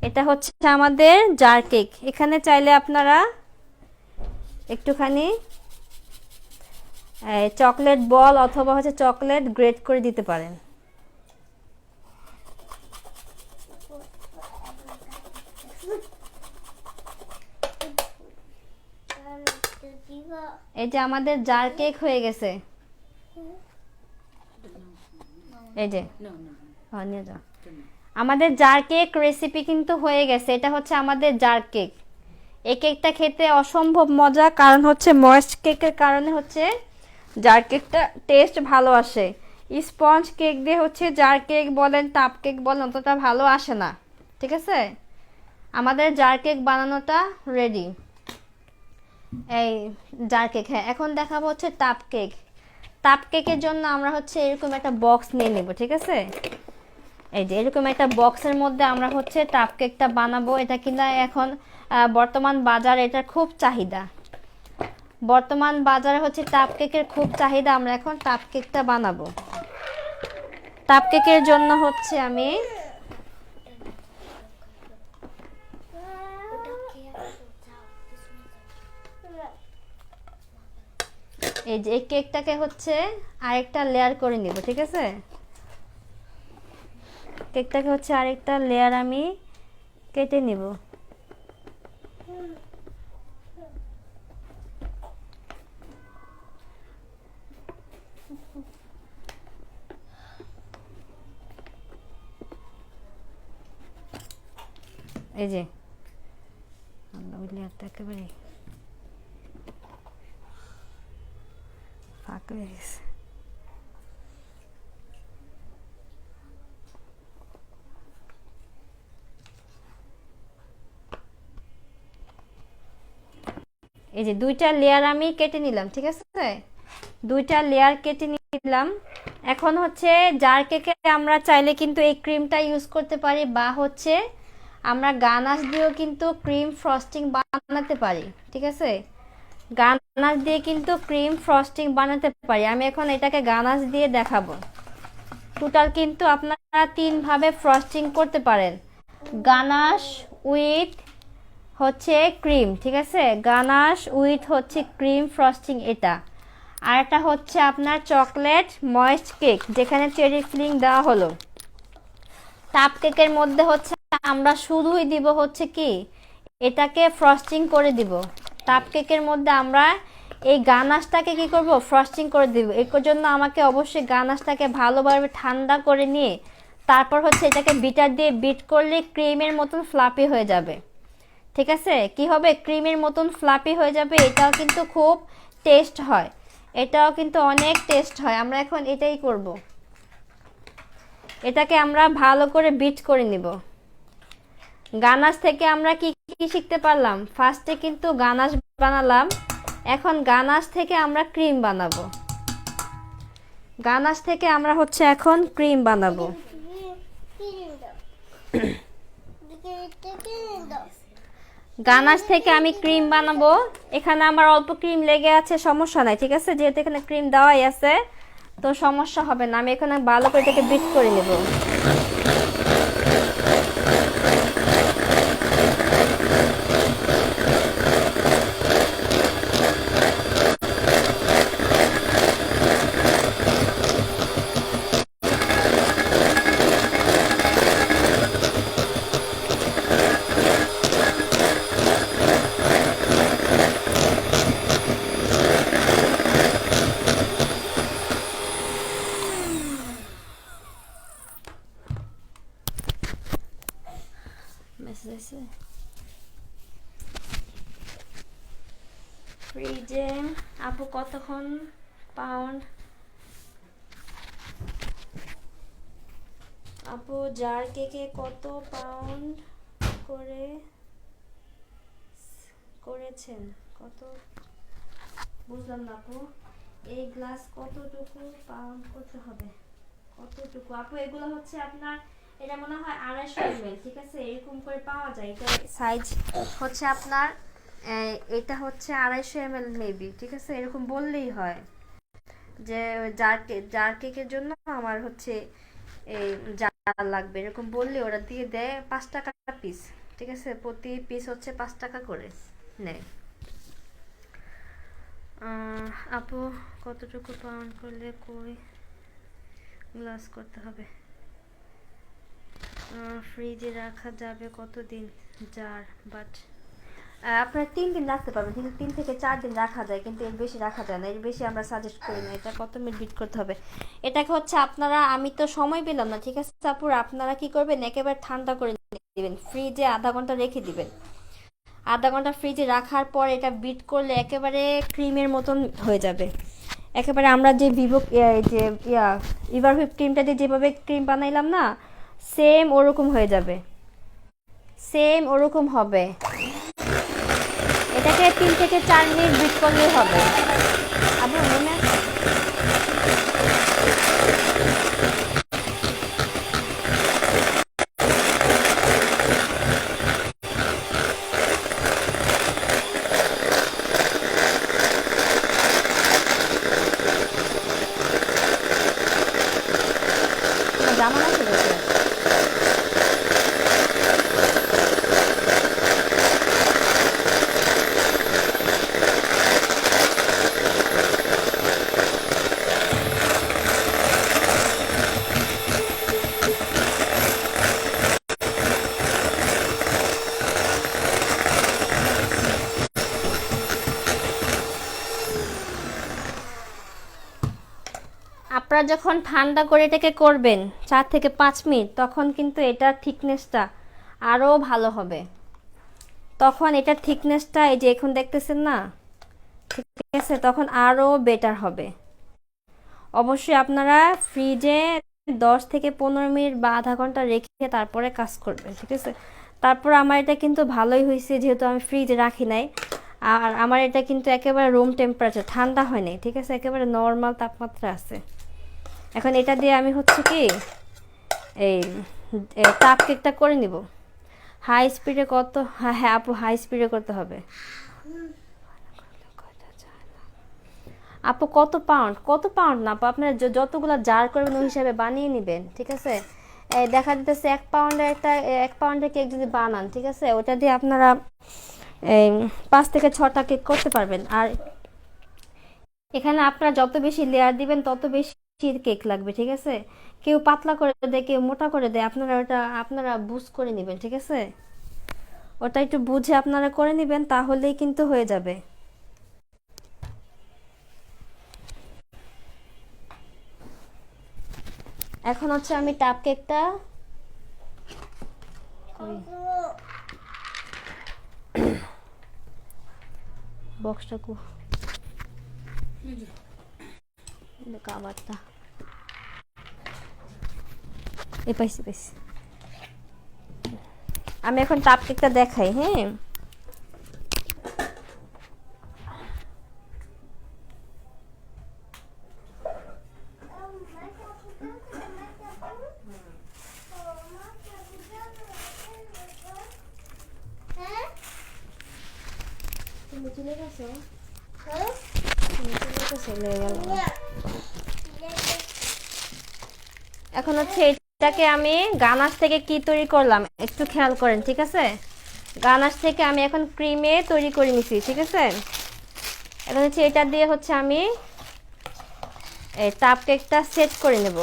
এটা হচ্ছে আমাদের জার কেক। এখানে চাইলে আপনারা একটুখানি চকলেট বল অথবা হচ্ছে চকলেট গ্রেট করে দিতে পারেন। এই যে আমাদের জার কেক হয়ে গেছে। এই যে নিয়ে যাও। আমাদের জার কেক রেসিপি কিন্তু হয়ে গেছে। এটা হচ্ছে আমাদের জার কেক। এই কেকটা খেতে অসম্ভব মজা, কারণ হচ্ছে ময়েস্ট কেকের কারণে হচ্ছে জার কেকটা টেস্ট ভালো আসে। স্পঞ্জ কেক দিয়ে হচ্ছে জার কেক বলেন কাপ কেক বলেন অতটা ভালো আসে না, ঠিক আছে? আমাদের জার কেক বানানোটা রেডি। এই জার কেক, হ্যাঁ এখন দেখাবো হচ্ছে টাপ কেক। টাপ কেকের জন্য আমরা হচ্ছে এরকম একটা বক্স নিয়ে নিব, ঠিক আছে? এই যে এরকম একটা বক্সের মধ্যে আমরা হচ্ছে টাপ কেকটা বানাবো। এটা কিনা এখন বর্তমান বাজারে এটা খুব চাহিদা। বর্তমান বাজারে হচ্ছে টাপ কেকের খুব চাহিদা। আমরা এখন টাপ কেকটা বানাবো। টাপ কেকের জন্য হচ্ছে আমি এই যে এই কেকটাকে হচ্ছে আরেকটা লেয়ার করে নিব, ঠিক আছে? কেকটাকে হচ্ছে আরেকটা লেয়ার আমি কেটে নিব। এই যে ওই লেয়ারটা একেবারে ফাঁক হয়ে গেছে। এই যে দুইটা লেয়ার আমি কেটে নিলাম, ঠিক আছে? দুইটা লেয়ার কেটে নিলাম। এখন হচ্ছে জার কেকে আমরা চাইলে কিন্তু এই ক্রিমটা ইউজ করতে পারি, বা হচ্ছে আমরা গানাশ দিয়েও কিন্তু ক্রিম ফ্রস্টিং বানাতে পারি, ঠিক আছে? গানাশ দিয়ে কিন্তু ক্রিম ফ্রস্টিং বানাতে পারি। আমি এখন এটাকে গানাশ দিয়ে দেখাবো। টোটাল কিন্তু আপনারা 3 ভাবে ফ্রস্টিং করতে পারেন, গানাশ উইথ হচ্ছে ক্রিম, ঠিক আছে? গানাশ উইথ হচ্ছে ক্রিম ফ্রস্টিং এটা। আর এটা হচ্ছে আপনার চকলেট ময়েস্ট কেক, যেখানে চেরি ফিলিং দেওয়া হলো। কাপ কেকের মধ্যে হচ্ছে আমরা শুধুই দিব হচ্ছে কি এটাকে ফ্রস্টিং করে দিব। কাপ কেকের মধ্যে আমরা এই গানাশটাকে কি করব, ফ্রস্টিং করে দিব। এর জন্য আমাকে অবশ্যই গানাশটাকে ভালোভাবে ঠান্ডা করে নিয়ে তারপর হচ্ছে এটাকে বিটার দিয়ে বিট করলে ক্রিমের মতন ফ্লাপি হয়ে যাবে, ঠিক আছে? কি হবে, ক্রিমের মতন ফ্লাপি হয়ে যাবে। এটাও কিন্তু খুব টেস্ট হয়, এটাও কিন্তু অনেক টেস্ট হয়। আমরা এখন এটাই করব, এটাকে আমরা ভালো করে বিট করে নিব। গানাশ থেকে আমরা কি কি শিখতে পারলাম? ফার্স্টে কিন্তু গানাশ বানালাম, এখন গানাশ থেকে আমরা ক্রিম বানাবো। গানাশ থেকে আমরা হচ্ছে এখন ক্রিম বানাবো। গানাশ থেকে আমি ক্রিম বানাবো। এখানে আমার অল্প ক্রিম লেগে আছে, সমস্যা নাই, ঠিক আছে? যেহেতু এখানে ক্রিম দেওয়াই আছে তো সমস্যা হবে না। আমি এখানে ভালো করে এটাকে বিট করে নেব। ফ্রিজে আপু কতক্ষণ পাউন্ড? আপু জার কেকে কত পাউন্ড করে করেছেন? কত বুঝলাম না আপু। এই গ্লাস কতটুকু পাউন্ড করতে হবে? কতটুকু আপু? এগুলো হচ্ছে আপনার, এটা মনে হয় 250 ml, ঠিক আছে? এরকম করে পাওয়া যায়। এটা সাইজ হচ্ছে আপনার, এটা হচ্ছে 250 ml মেবি, ঠিক আছে? এরকম বললেই হয় যে জার কেকের জন্য আমার হচ্ছে এই জার লাগবে, এরকম বললে ওরা দিয়ে দেয়। 5 টাকা পিস, ঠিক আছে? প্রতি পিস হচ্ছে 5 টাকা করে নেয়। আপু কতটুকু পাউন্ড করলে কই গ্লাস করতে হবে? ফ্রিজে রাখা যাবে কতদিন জার? বাট আপনারা 3 দিন রাখতে পারবেন, কিন্তু 3 থেকে 4 দিন রাখা যায়, কিন্তু এর বেশি রাখা যায় না। এর বেশি আমরা সাজেস্ট করি না। এটা কত মিনিট বিট করতে হবে এটাকে হচ্ছে আপনারা, আমি তো সময় পেলাম না, ঠিক আছে আপুর? আপনারা কি করবেন, একেবারে ঠান্ডা করে দিবেন, ফ্রিজে আধা ঘন্টা রেখে দিবেন। আধা ঘন্টা ফ্রিজে রাখার পর এটা বিট করলে একেবারে ক্রিমের মতন হয়ে যাবে। একেবারে আমরা যে ভিভো যে ইভারভিভ ক্রিমটা দিয়ে যেভাবে ক্রিম বানাইলাম না, সেম ওরকম হয়ে যাবে, সেম ওরকম হবে। এটাকে 3 থেকে 4 মিনিট বিট করলেই হবে। আবার মনে আছে জামা আছে দেখে আপনারা যখন ঠান্ডা করে এটাকে করবেন 4 থেকে 5 মিনিট, তখন কিন্তু এটার থিকনেসটা আরও ভালো হবে। তখন এটার থিকনেসটা এই যে এখন দেখতেছেন না, ঠিক আছে, তখন আরও বেটার হবে। অবশ্যই আপনারা ফ্রিজে 10 থেকে 15 মিনিট বা আধা ঘন্টা রেখে তারপরে কাজ করবেন, ঠিক আছে। তারপর আমার এটা কিন্তু ভালোই হয়েছে, যেহেতু আমি ফ্রিজে রাখি নাই। আর আমার এটা কিন্তু একেবারে রুম টেম্পারেচার, ঠান্ডা হয় নাই, ঠিক আছে, একেবারে নর্মাল তাপমাত্রা আছে। এখন এটা দিয়ে আমি হচ্ছে কি এই কাপ কেকটা করে নিব। হাই স্পিডে কত? হ্যাঁ হ্যাঁ আপু, হাই স্পিডে করতে হবে। আপু কত পাউন্ড? কত পাউন্ড না আপু, আপনারা যতগুলো জার করবেন ওই হিসাবে বানিয়ে নেবেন, ঠিক আছে। এই দেখা দিতেছে 1 পাউন্ডের কেক যদি বানান, ঠিক আছে, ওটা দিয়ে আপনারা 5 থেকে 6টা কেক করতে পারবেন। আর এখানে আপনারা যত বেশি লেয়ার দিবেন তত বেশি কেক লাগবে, ঠিক আছে। কেউ পাতলা করে দেয়, কেউ মোটা করে দেয়, আপনারা বুঝ করে নেবেন, ঠিক আছে। ওটা একটু বুঝে আপনারা করে নেবেন, তাহলেই কিন্তু হয়ে যাবে। এখন হচ্ছে আমি টাপ কেকটা বক্সটা কাভারটা পাইছি। আমি এখন টাপ কেকটা দেখাই। হ্যাঁ, তুমি চলে গেছো? এখন হচ্ছে এটাকে আমি গানাশ থেকে কি তৈরি করলাম একটু খেয়াল করেন, ঠিক আছে। গানাশ থেকে আমি এখন ক্রিমে তৈরি করে নিছি, ঠিক আছে। এখন হচ্ছে এটা দিয়ে হচ্ছে আমি এই টাপ কেকটা সেট করে নেব।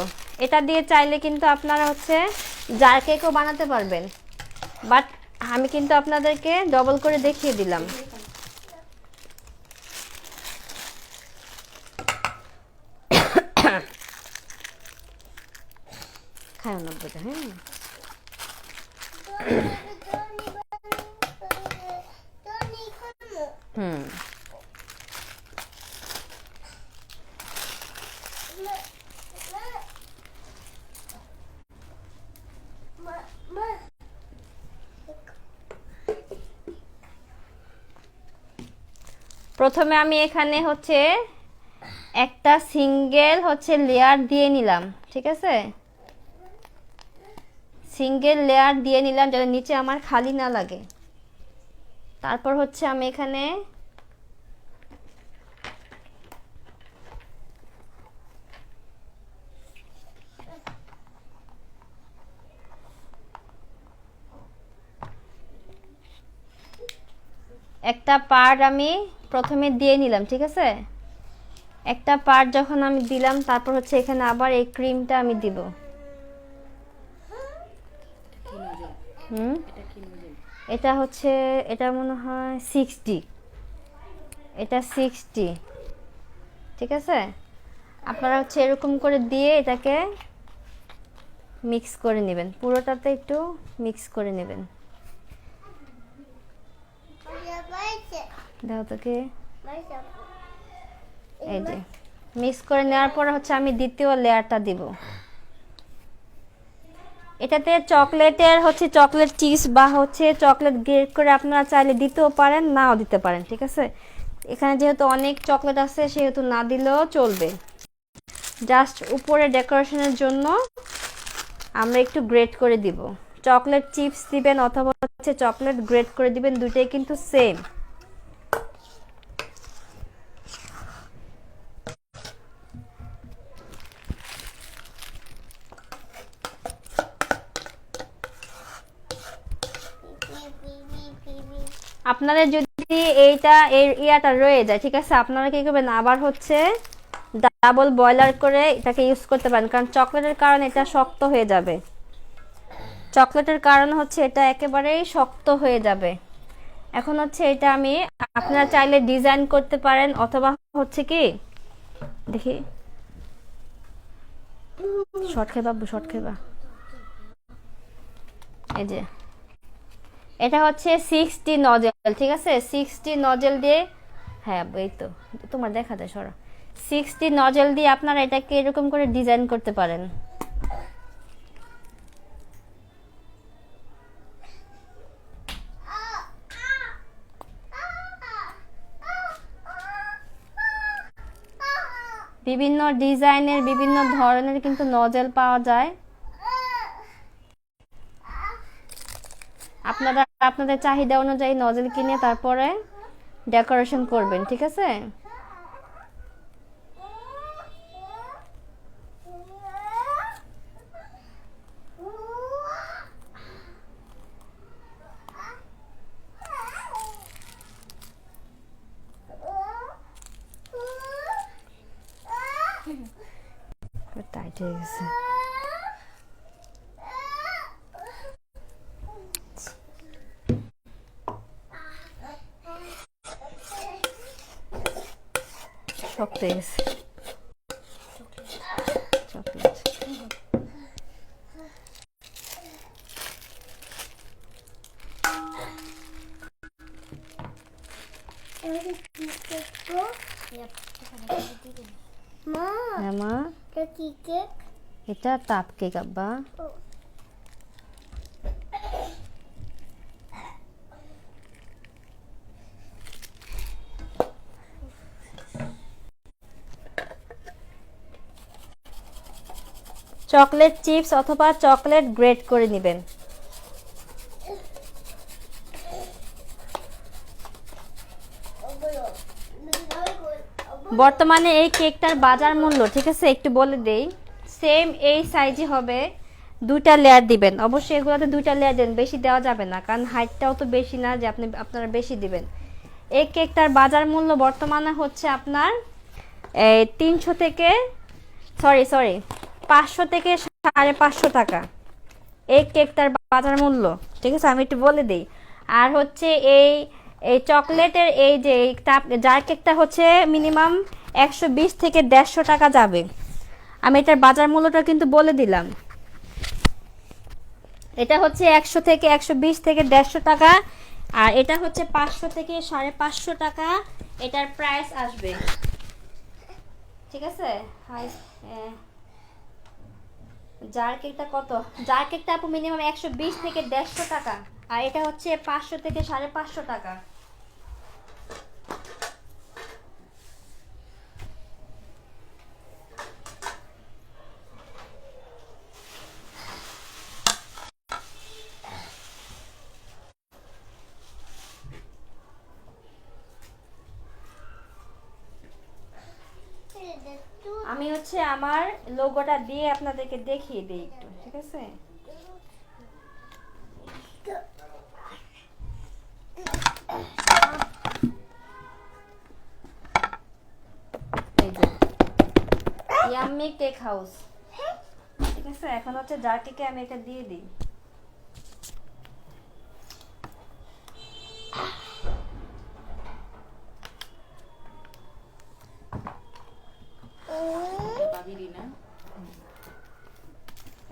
এটা দিয়ে চাইলে কিন্তু আপনারা হচ্ছে জার কেকও বানাতে পারবেন, বাট আমি কিন্তু আপনাদেরকে ডবল করে দেখিয়ে দিলাম। খায় না বোঝা। হ্যাঁ, হুম, প্রথমে আমি এখানে হচ্ছে একটা সিঙ্গেল হচ্ছে লেয়ার দিয়ে নিলাম, ঠিক আছে। সিঙ্গেল লেয়ার দিয়ে নিলাম যাতে নিচে আমার খালি না লাগে। তারপর হচ্ছে আমি এখানে একটা পার্ট আমি প্রথমে দিয়ে নিলাম, ঠিক আছে। একটা পার্ট যখন আমি দিলাম, তারপর হচ্ছে এখানে আবার এই ক্রিমটা আমি দিব। এটা হচ্ছে, এটা মনে হয় 60, এটা 60, ঠিক আছে। আপনারা হচ্ছে এরকম করে দিয়ে এটাকে মিক্স করে নেবেন, পুরোটাতে একটু মিক্স করে নেবেন। দাও তোকে, এই যে মিক্স করে নেওয়ার পর হচ্ছে আমি দ্বিতীয় লেয়ারটা দিব। এটাতে চকলেটের হচ্ছে চকলেট চিপস বা হচ্ছে চকলেট গ্রেট করে আপনারা চাইলে দিতেও পারেন, নাও দিতে পারেন, ঠিক আছে। এখানে যেহেতু অনেক চকলেট আছে সেহেতু না দিলেও চলবে। জাস্ট উপরে ডেকোরেশনের জন্য আমরা একটু গ্রেট করে দিব। চকলেট চিপস দিবেন অথবা হচ্ছে চকলেট গ্রেট করে দিবেন, দুইটাই কিন্তু সেম। আপনাদের যদি এইটা এর ইয়াটা রয়ে যায়, ঠিক আছে, আপনারা কি করবেন, আবার হচ্ছে ডাবল বয়লার করে এটাকে ইউজ করতে পারেন, কারণ চকলেটের কারণে এটা শক্ত হয়ে যাবে। চকলেটের কারণ হচ্ছে এটা একেবারেই শক্ত হয়ে যাবে। এখন হচ্ছে এটা আমি, আপনারা চাইলে ডিজাইন করতে পারেন অথবা হচ্ছে কি দেখি শর্ট খাইবা আব্বু, শর্ট খাইবা। এই যে এটা হচ্ছে 60 নজেল, ঠিক আছে? 60 নজেল দিয়ে, হ্যাঁ আব্বু এই তো তোমার দেখা যায়, সরো। 60 নজেল দিয়ে আপনারা এটাকে এরকম করে ডিজাইন করতে পারেন। বিভিন্ন ডিজাইনের বিভিন্ন ধরনের কিন্তু নজেল পাওয়া যায়। আপনারা আপনাদের চাহিদা অনুযায়ী নজেল কিনে তারপরে ডেকোরেশন করবেন, ঠিক আছে? টাইট হয়ে গেছে। শক্ত হয়ে গেছে চকলেট। হ্যাঁ মা, এটা টাপ কেক আব্বা। চকলেট চিপস অথবা চকলেট গ্রেট করে নেবেন। বর্তমানে এই কেকটার বাজার মূল্য, ঠিক আছে, একটু বলে দেই। সেম এই সাইজই হবে, 2টা লেয়ার দিবেন। অবশ্যই এগুলোতে 2টা লেয়ার দেন, বেশি দেওয়া যাবে না, কারণ হাইটটাও তো বেশি না যে আপনারা বেশি দিবেন। এই কেকটার বাজার মূল্য বর্তমানে হচ্ছে আপনার 300 থেকে 500 থেকে 550 টাকা এই কেকটার বাজার মূল্য, ঠিক আছে? আমি একটু বলে দিই। আর হচ্ছে এই চকলেটের এই যে জার কেকটা হচ্ছে মিনিমাম 120 থেকে 150 টাকা যাবে। আমি এটার বাজার মূল্যটা কিন্তু বলে দিলাম। এটা হচ্ছে 100 থেকে 120 থেকে 150 টাকা, আর এটা হচ্ছে 500 থেকে 550 টাকা এটার প্রাইস আসবে, ঠিক আছে? জার কেকটা কত? জার কেকটা আপু মিনিমাম 120 থেকে 150 টাকা, আর এটা হচ্ছে 500 থেকে 550 টাকা। আমি হচ্ছে আমার লোগোটা দিয়ে আপনাদেরকে দেখিয়ে দিই একটু, ঠিক আছে? এই যে ইয়াম্মি কেক হাউস, ঠিক আছে? এখন হচ্ছে জার কেকে আমি এটা দিয়ে দিই।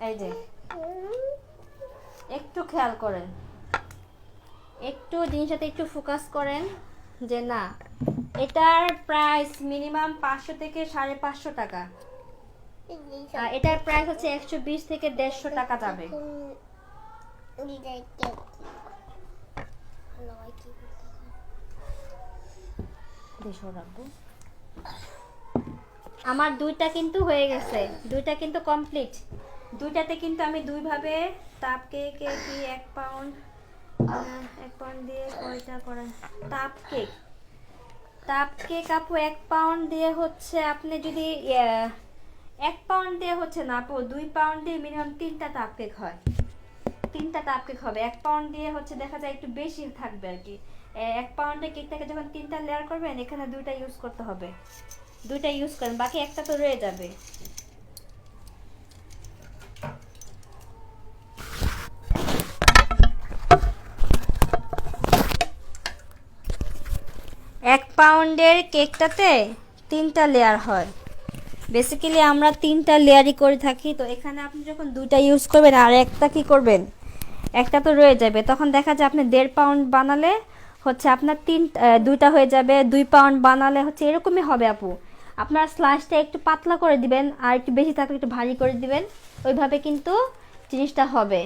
এই যে একটু খেয়াল করেন, একটু জিনিসটাতে একটু ফোকাস করেন যে না, এটার প্রাইস মিনিমাম 500 থেকে 550 টাকা, আর এটার প্রাইস হচ্ছে 120 থেকে 150 টাকা যাবে। আমার 2টা কিন্তু হয়ে গেছে, 2টা কিন্তু কমপ্লিট। 2টাতে কিন্তু আমি 2 ভাবে তাপ কেক কি 1 পাউন্ড দিয়ে কয়টা করেন তাপ কেক আপু 1 পাউন্ড দিয়ে হচ্ছে, আপনি যদি 1 পাউন্ড দিয়ে হচ্ছে না আপু, 2 পাউন্ড দিয়ে মিনিমাম 3টা তাপ কেক হয়, 3টা তাপ কেক হবে। 1 পাউন্ড দিয়ে হচ্ছে দেখা যায় একটু বেশি থাকবে আর কি। 1 পাউন্ডের কেকটাকে যখন 3টা লেয়ার করবেন, এখানে 2টা ইউজ করতে হবে, 2টা ইউজ করেন, বাকি একটা তো রয়ে যাবে। এক পাউন্ডের কেকটাতে 3টা লেয়ার হয়, বেসিক্যালি আমরা 3টা লেয়ারই করে থাকি, তো এখানে আপনি যখন 2টা ইউজ করবেন আর একটা কি করবেন, একটা তো রয়ে যাবে, তখন দেখা যায় আপনি 1.5 পাউন্ড বানালে হচ্ছে আপনার 2টা হয়ে যাবে, 2 পাউন্ড বানালে হচ্ছে এরকমই হবে আপু। আপনার স্লাইসটা একটু পাতলা করে দিবেন আর একটু বেশি থাকলে একটু ভারী করে দিবেন, ওইভাবে কিন্তু জিনিসটা হবে।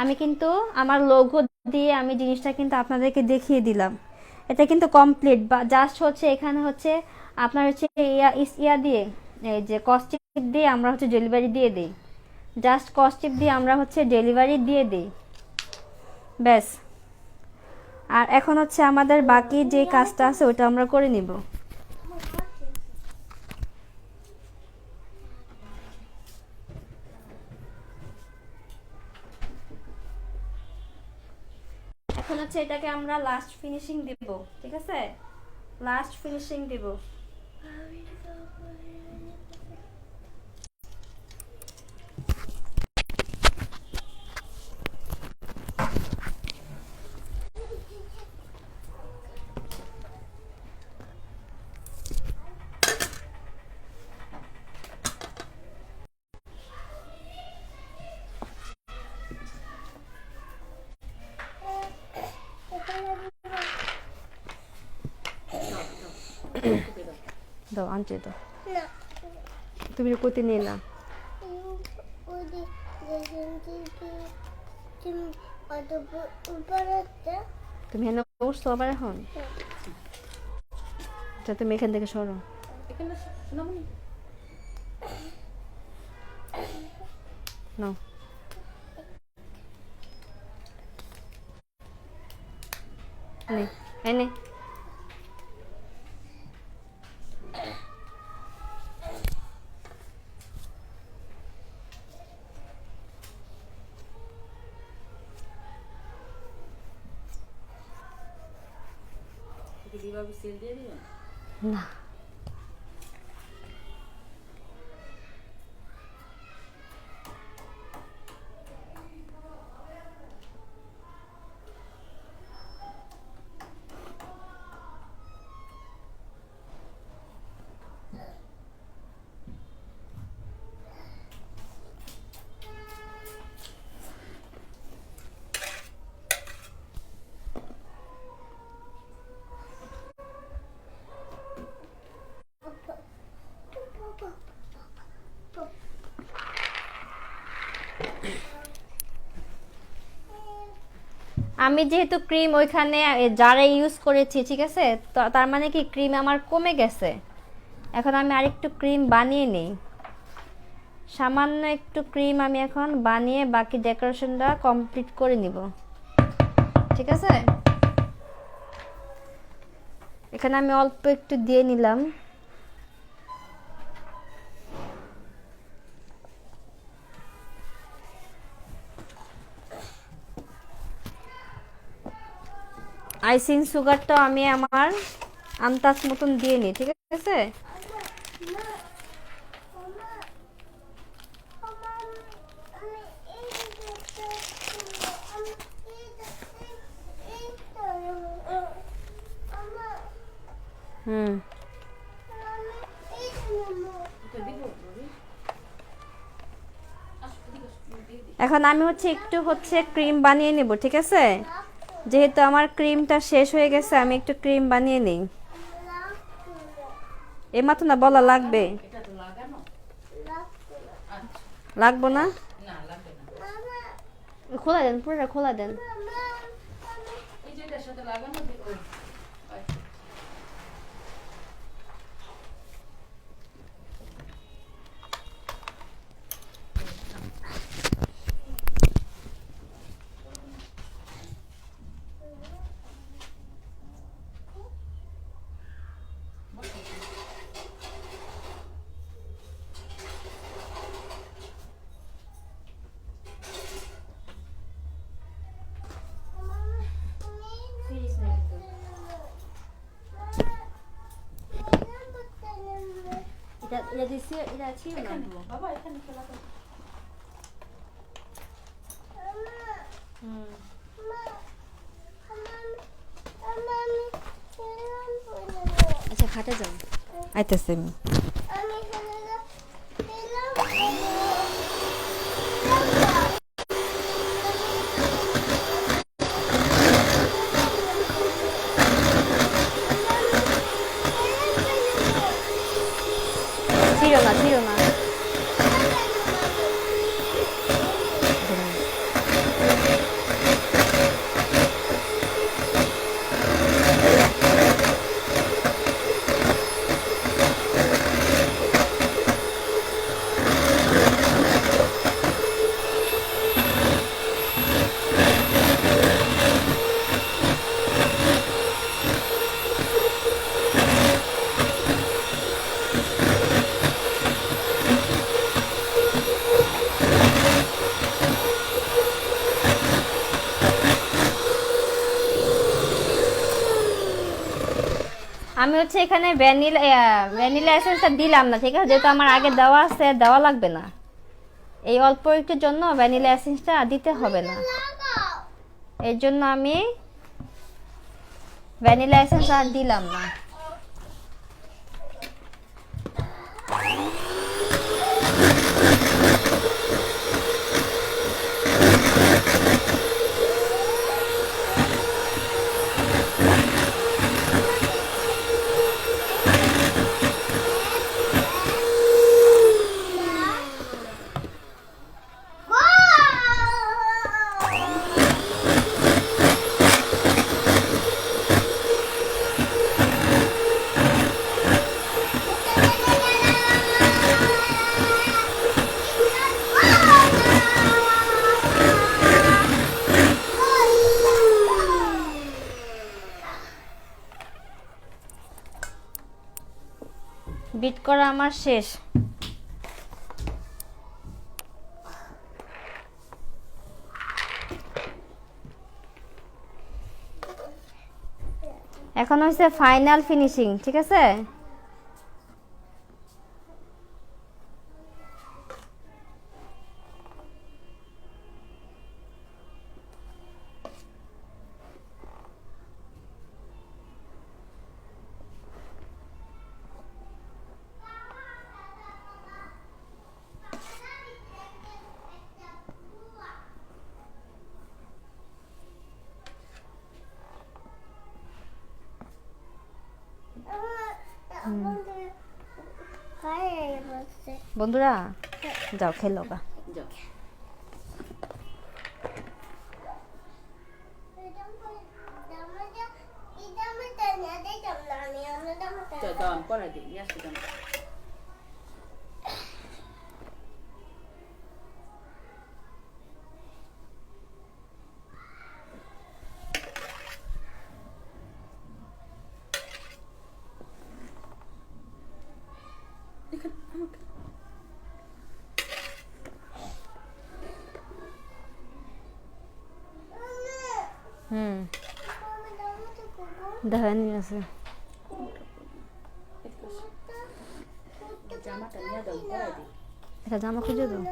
আমি কিন্তু আমার লোগো দিয়ে আমি জিনিসটা কিন্তু আপনাদেরকে দেখিয়ে দিলাম। এটা কিন্তু কমপ্লিট, বা জাস্ট হচ্ছে এখানে হচ্ছে আপনার হচ্ছে ইয়া দিয়ে, এই যে কস্টিপ দিয়ে আমরা হচ্ছে ডেলিভারি দিয়ে দিই, জাস্ট কস্টিপ দিয়ে আমরা হচ্ছে ডেলিভারি দিয়ে দিই, ব্যাস। আর এখন হচ্ছে আমাদের বাকি যে কাজটা আছে ওটা আমরা করে নিব। এখন হচ্ছে এটাকে আমরা লাস্ট ফিনিশিং দিব, ঠিক আছে, লাস্ট ফিনিশিং দিব। দাও আনতে দাও, না তুমি কোতে নিয়ে না। ওদি তুমি কত উপরে আছে তুমি এখানে উঠছো আবার এখন, আচ্ছা তুমি এখান থেকে সরো। এখানে শোনাবনি নাও নে এনে দিবাবি সেল দিয়ে দিবেন না। আমি যেহেতু ক্রিম ওইখানে যারা ইউজ করেছি, ঠিক আছে, তো তার মানে কি ক্রিম আমার কমে গেছে। এখন আমি আরেকটু ক্রিম বানিয়ে নিই, সামান্য একটু ক্রিম আমি এখন বানিয়ে বাকি ডেকোরেশনটা কমপ্লিট করে নিব, ঠিক আছে। এখানে আমি অল্প একটু দিয়ে নিলাম। আইসিং সুগারটা আমি আমার আন্দাজ মতন দিয়ে নিই, ঠিক আছে। হুম এখন আমি হচ্ছে একটু হচ্ছে ক্রিম বানিয়ে নেব, ঠিক আছে। যেহেতু আমার ক্রিমটা শেষ হয়ে গেছে, আমি একটু ক্রিম বানিয়ে নিই। এমাত্র না বলা লাগবে, এটা তো লাগানো আচ্ছা লাগবো না, না লাগবে না খোলা দেন, পুরোটা খোলা দেন। এই যে এটার সাথে লাগানো ওই এটা দিছি, এটা ছিল না। বাবা এখানে খেলা করো হুম আচ্ছা খাটে যাও, আইতেছে আমি। আমি ছিড়ো না, ছিড়ো না। আমি হচ্ছে এখানে ভ্যানিলা এসেন্সটা দিলাম না, ঠিক আছে, যেহেতু আমার আগে দেওয়া আছে, দেওয়া লাগবে না। এই অল্প একটুর জন্য ভ্যানিলা এসেন্সটা দিতে হবে না, এর জন্য আমি ভ্যানিলা এসেন্স আর দিলাম না। বিট করা আমার শেষ। এখন হচ্ছে ফাইনাল ফিনিশিং, ঠিক আছে। বন্ধুরা যাও খেলো গা। যাও। যাও, দাও, আমি পড়াই দিই, নিয়ে আসতে দাও। দেখেন আছে জামাটা নিয়ে দাও, পড়াই দিই। এটা জামা খুঁজে দাও।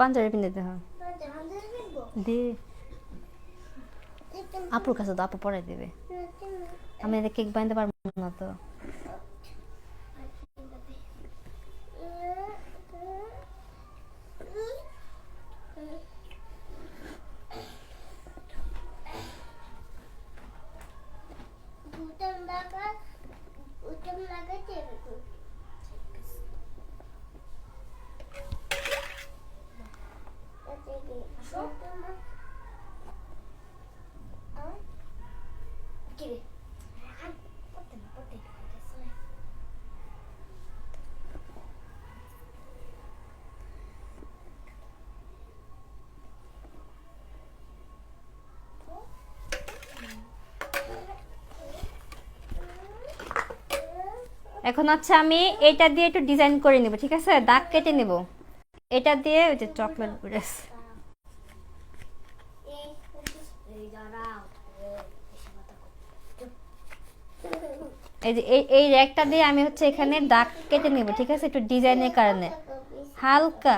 পাঞ্জাবি পিনে দিতে হয় দে, আপুর কাছে তো আপু পড়াই দেবে। আমি এটা কেক বানাতে পারবো না তো। এখন হচ্ছে আমি এটা দিয়ে একটু ডিজাইন করে নিব, ঠিক আছে, দাগ কেটে নিব এটা দিয়ে। ওই যে চকলেট ব্রেস এই যে এই র্যাকটা দিয়ে আমি হচ্ছে এখানে দাগ কেটে নেব, ঠিক আছে, একটু ডিজাইনের কারণে হালকা,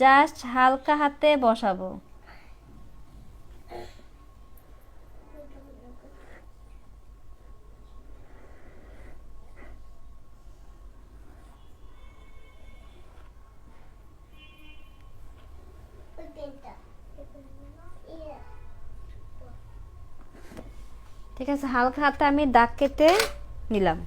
জাস্ট হালকা হাতে বসাবো। ঠিক আছে, হালকা হাতে আমি দাগ কেটে নিলাম।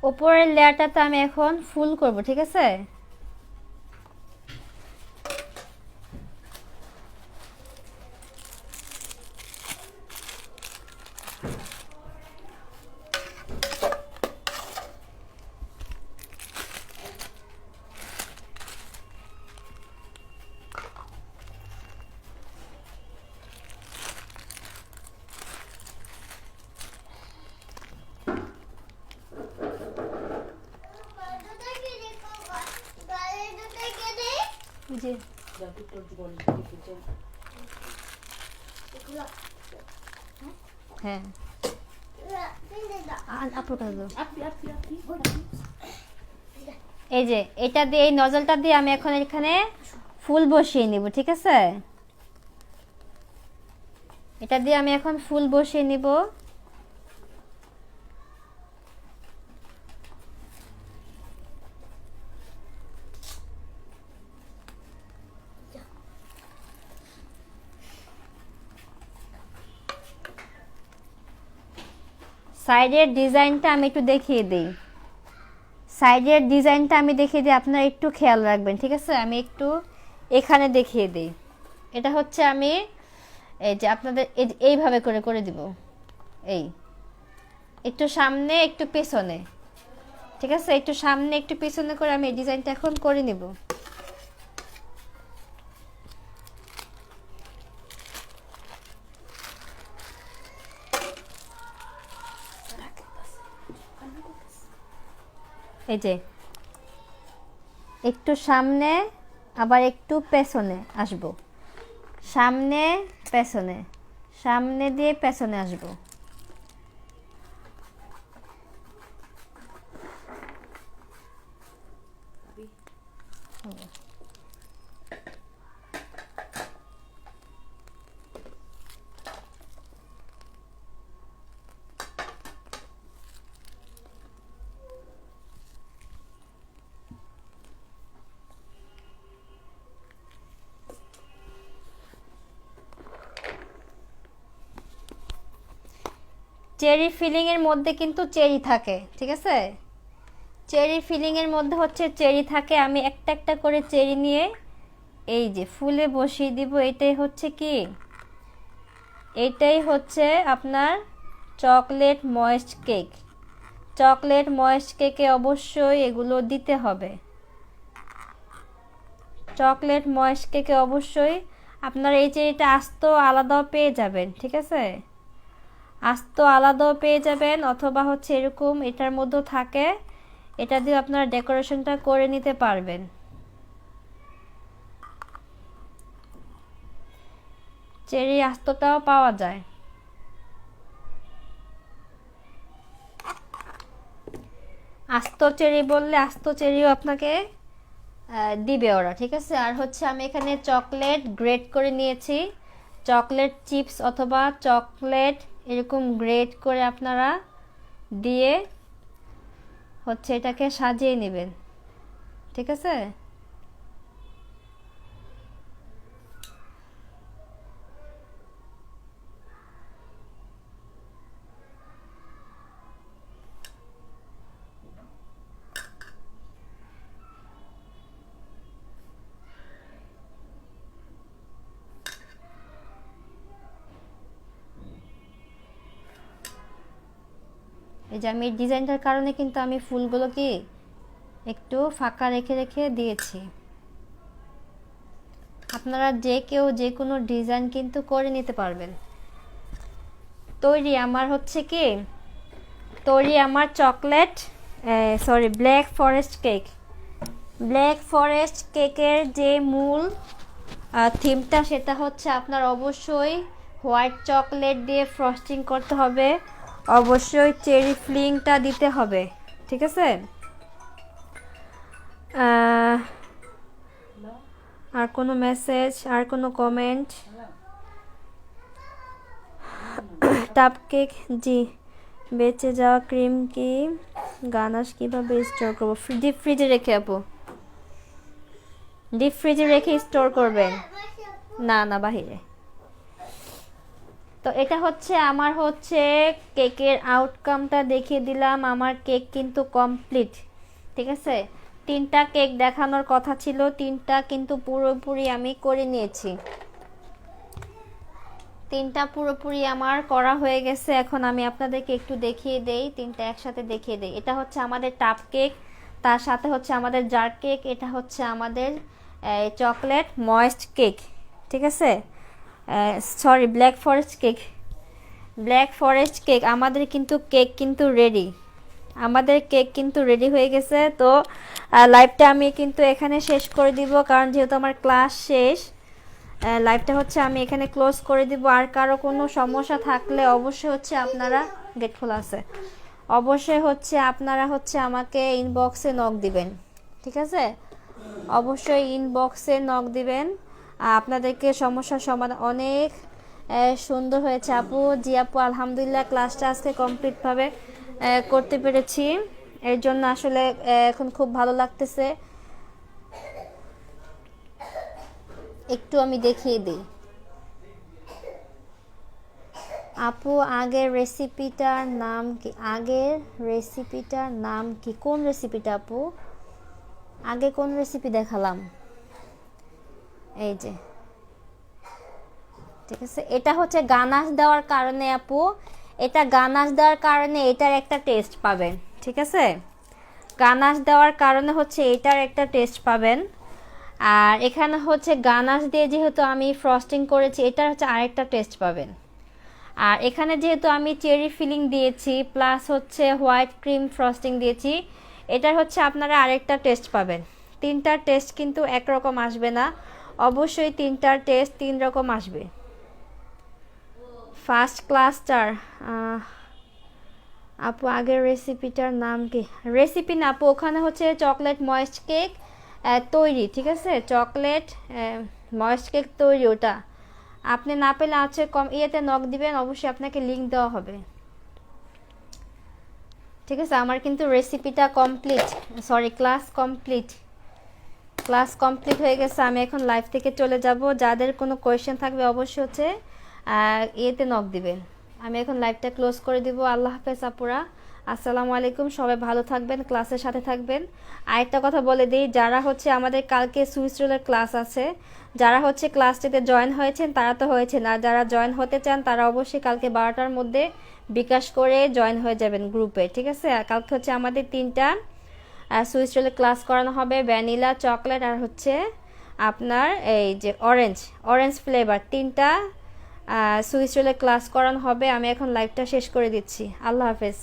উপরের লেয়ারটাতে আমি এখন ফুল করব, ঠিক আছে। জি হ্যাঁ, আপুর কাছে দাও। এই যে এটা দিয়ে, এই নজলটা দিয়ে আমি এখন এখানে ফুল বসিয়ে নিব, ঠিক আছে। এটা দিয়ে আমি এখন ফুল বসিয়ে নিব। সাইডের ডিজাইনটা আমি একটু দেখিয়ে দিই, সাইডের ডিজাইনটা আমি দেখিয়ে দিই, আপনারা একটু খেয়াল রাখবেন, ঠিক আছে। আমি একটু এখানে দেখিয়ে দিই। এটা হচ্ছে আমি এই যে আপনাদের এইভাবে করে করে দিব, এই একটু সামনে একটু পেছনে, ঠিক আছে, একটু সামনে একটু পেছনে করে আমি এই ডিজাইনটা এখন করে নিব। এই যে একটু সামনে আবার একটু পেছনে আসব, সামনে পেছনে, সামনে দিয়ে পেছনে আসব। চেরি ফিলিং এর মধ্যে কিন্তু চেরি থাকে, ঠিক আছে, চেরি ফিলিং এর মধ্যে হচ্ছে চেরি থাকে। আমি একটা একটা করে চেরি নিয়ে এই যে ফুলে বসিয়ে দিব। এটাই হচ্ছে কি, এটাই হচ্ছে আপনার chocolate moist cake. Chocolate moist কেকে অবশ্যই এগুলো দিতে হবে। চকলেট ময়েস্ট কেকে অবশ্যই আপনারা এই চেরিটা আস্ত আলাদাও পেয়ে যাবেন, ঠিক আছে, আস্ত আলাদাও পেয়ে যাবেন, অথবা হচ্ছে এরকম এটার মধ্যেও থাকে, এটা দিয়ে আপনারা ডেকোরেশনটা করে নিতে পারবেন। চেরি আস্তটাও পাওয়া যায়। আস্ত চেরি বললে আস্ত চেরিও আপনাকে দিবে ওরা, ঠিক আছে। আর হচ্ছে আমি এখানে চকলেট গ্রেট করে নিয়েছি, চকলেট চিপস অথবা চকলেট এরকম গ্রেট করে আপনারা দিয়ে হচ্ছে এটাকে সাজিয়ে নেবেন, ঠিক আছে। এই যে আমি ডিজাইনটার কারণে কিন্তু আমি ফুলগুলো কি একটু ফাঁকা রেখে রেখে দিয়েছি। আপনারা যে কেউ যে কোনো ডিজাইন কিন্তু করে নিতে পারবেন। তৈরি আমার হচ্ছে কি, তৈরি আমার chocolate black forest cake. Black forest কেকের যে মূল থিমটা সেটা হচ্ছে আপনার অবশ্যই হোয়াইট চকলেট দিয়ে ফ্রস্টিং করতে হবে, অবশ্যই চেরি ফিলিংটা দিতে হবে, ঠিক আছে? আর কোনো মেসেজ, আর কোনো কমেন্ট? টাপ কেক, জি। বেঁচে যাওয়া ক্রিম কি গানাশ কিভাবে স্টোর করবো? ডিপ ফ্রিজে রেখে আপু, ডিপ ফ্রিজে রেখে স্টোর করবেন। না না, বাহিরে। তো এটা হচ্ছে আমার হচ্ছে কেকের আউটকামটা দেখিয়ে দিলাম। আমার কেক কিন্তু কমপ্লিট, ঠিক আছে? 3টা কেক দেখানোর কথা ছিল, 3টা কিন্তু পুরোপুরি আমি করে নিয়েছি। 3টা পুরোপুরি আমার করা হয়ে গেছে। এখন আমি আপনাদেরকে একটু দেখিয়ে দেই, 3টা একসাথে দেখিয়ে দেই। এটা হচ্ছে আমাদের টাপ কেক, তার সাথে হচ্ছে আমাদের জার কেক, এটা হচ্ছে আমাদের চকলেট ময়েস্ট কেক, ঠিক আছে? Black forest cake. Black forest cake আমাদের কিন্তু কেক কিন্তু রেডি, আমাদের কেক কিন্তু রেডি হয়ে গেছে। তো লাইভটা আমি কিন্তু এখানে শেষ করে দিব, কারণ যেহেতু আমার ক্লাস শেষ, লাইভটা হচ্ছে আমি এখানে ক্লোজ করে দিব। আর কারো কোনো সমস্যা থাকলে অবশ্যই হচ্ছে আপনারা, গেট খোলা আছে, অবশ্যই হচ্ছে আপনারা হচ্ছে আমাকে ইনবক্সে নক দিবেন, ঠিক আছে? অবশ্যই ইনবক্সে নক দিবেন। আপনাদেরকে সমস্যার সমাধান। অনেক সুন্দর হয়েছে আপু। জি আপু, আলহামদুলিল্লাহ ক্লাসটা আজকে কমপ্লিটভাবে করতে পেরেছি, এর জন্য আসলে এখন খুব ভালো লাগতেছে। একটু আমি দেখিয়ে দিই আপু, আগের রেসিপিটার নাম কি? আগের রেসিপিটার নাম কি? কোন রেসিপিটা আপু? আগে কোন রেসিপি দেখালাম? এই যে, ঠিক আছে। এটা হচ্ছে গানাশ দেওয়ার কারণে আপু, এটা গানাশ দেওয়ার কারণে এটার একটা টেস্ট পাবেন, ঠিক আছে? গানাশ দেওয়ার কারণে হচ্ছে এটার একটা টেস্ট পাবেন। আর এখানে হচ্ছে গানাশ দিয়ে যেহেতু আমি ফ্রস্টিং করেছি, এটার হচ্ছে আরেকটা টেস্ট পাবেন। আর এখানে যেহেতু আমি চেরি ফিলিং দিয়েছি প্লাস হচ্ছে হোয়াইট ক্রিম ফ্রস্টিং দিয়েছি, এটার হচ্ছে আপনারা আরেকটা টেস্ট পাবেন। 3টার টেস্ট কিন্তু একরকম আসবে না, অবশ্যই 3টার টেস্ট 3 রকম আসবে। ফার্স্ট ক্লাসটার আপু, আগের রেসিপিটার নাম কি? রেসিপি না আপু, ওখানে হচ্ছে চকলেট ময়েস্ট কেক তৈরি, ঠিক আছে? চকলেট ময়েস্ট কেক তৈরি, ওটা আপনি না পেলে আছে ইয়েতে নক দিবেন, অবশ্যই আপনাকে লিংক দেওয়া হবে, ঠিক আছে? আমার কিন্তু রেসিপিটা complete, class complete, class complete হয়ে গেছে। আমি এখন লাইভ থেকে চলে যাব। যাদের কোনো কোয়েশ্চেন থাকবে অবশ্যই হচ্ছে ইয়েতে নক দিবেন। আমি এখন লাইভটা ক্লোজ করে দিব। আল্লাহ হাফেজ আপুরা, আসসালামু আলাইকুম। সবাই ভালো থাকবেন, ক্লাসের সাথে থাকবেন। আরেকটা কথা বলে দিই, যারা হচ্ছে আমাদের কালকে সুইস রোলের ক্লাস আছে, যারা হচ্ছে ক্লাসটিতে জয়েন হয়েছেন তারা তো হয়েছেন, আর যারা জয়েন হতে চান তারা অবশ্যই কালকে 12টার মধ্যে বিকাশ করে জয়েন হয়ে যাবেন গ্রুপে, ঠিক আছে? আর কালকে হচ্ছে আমাদের 3টা সুইস রোলের ক্লাস করানো হবে, ভ্যানিলা, চকলেট আর হচ্ছে আপনার এই যে অরেঞ্জ ফ্লেভার। 3টা সুইস রোলের ক্লাস করানো হবে। আমি এখন লাইভটা শেষ করে দিচ্ছি। আল্লাহ হাফেজ।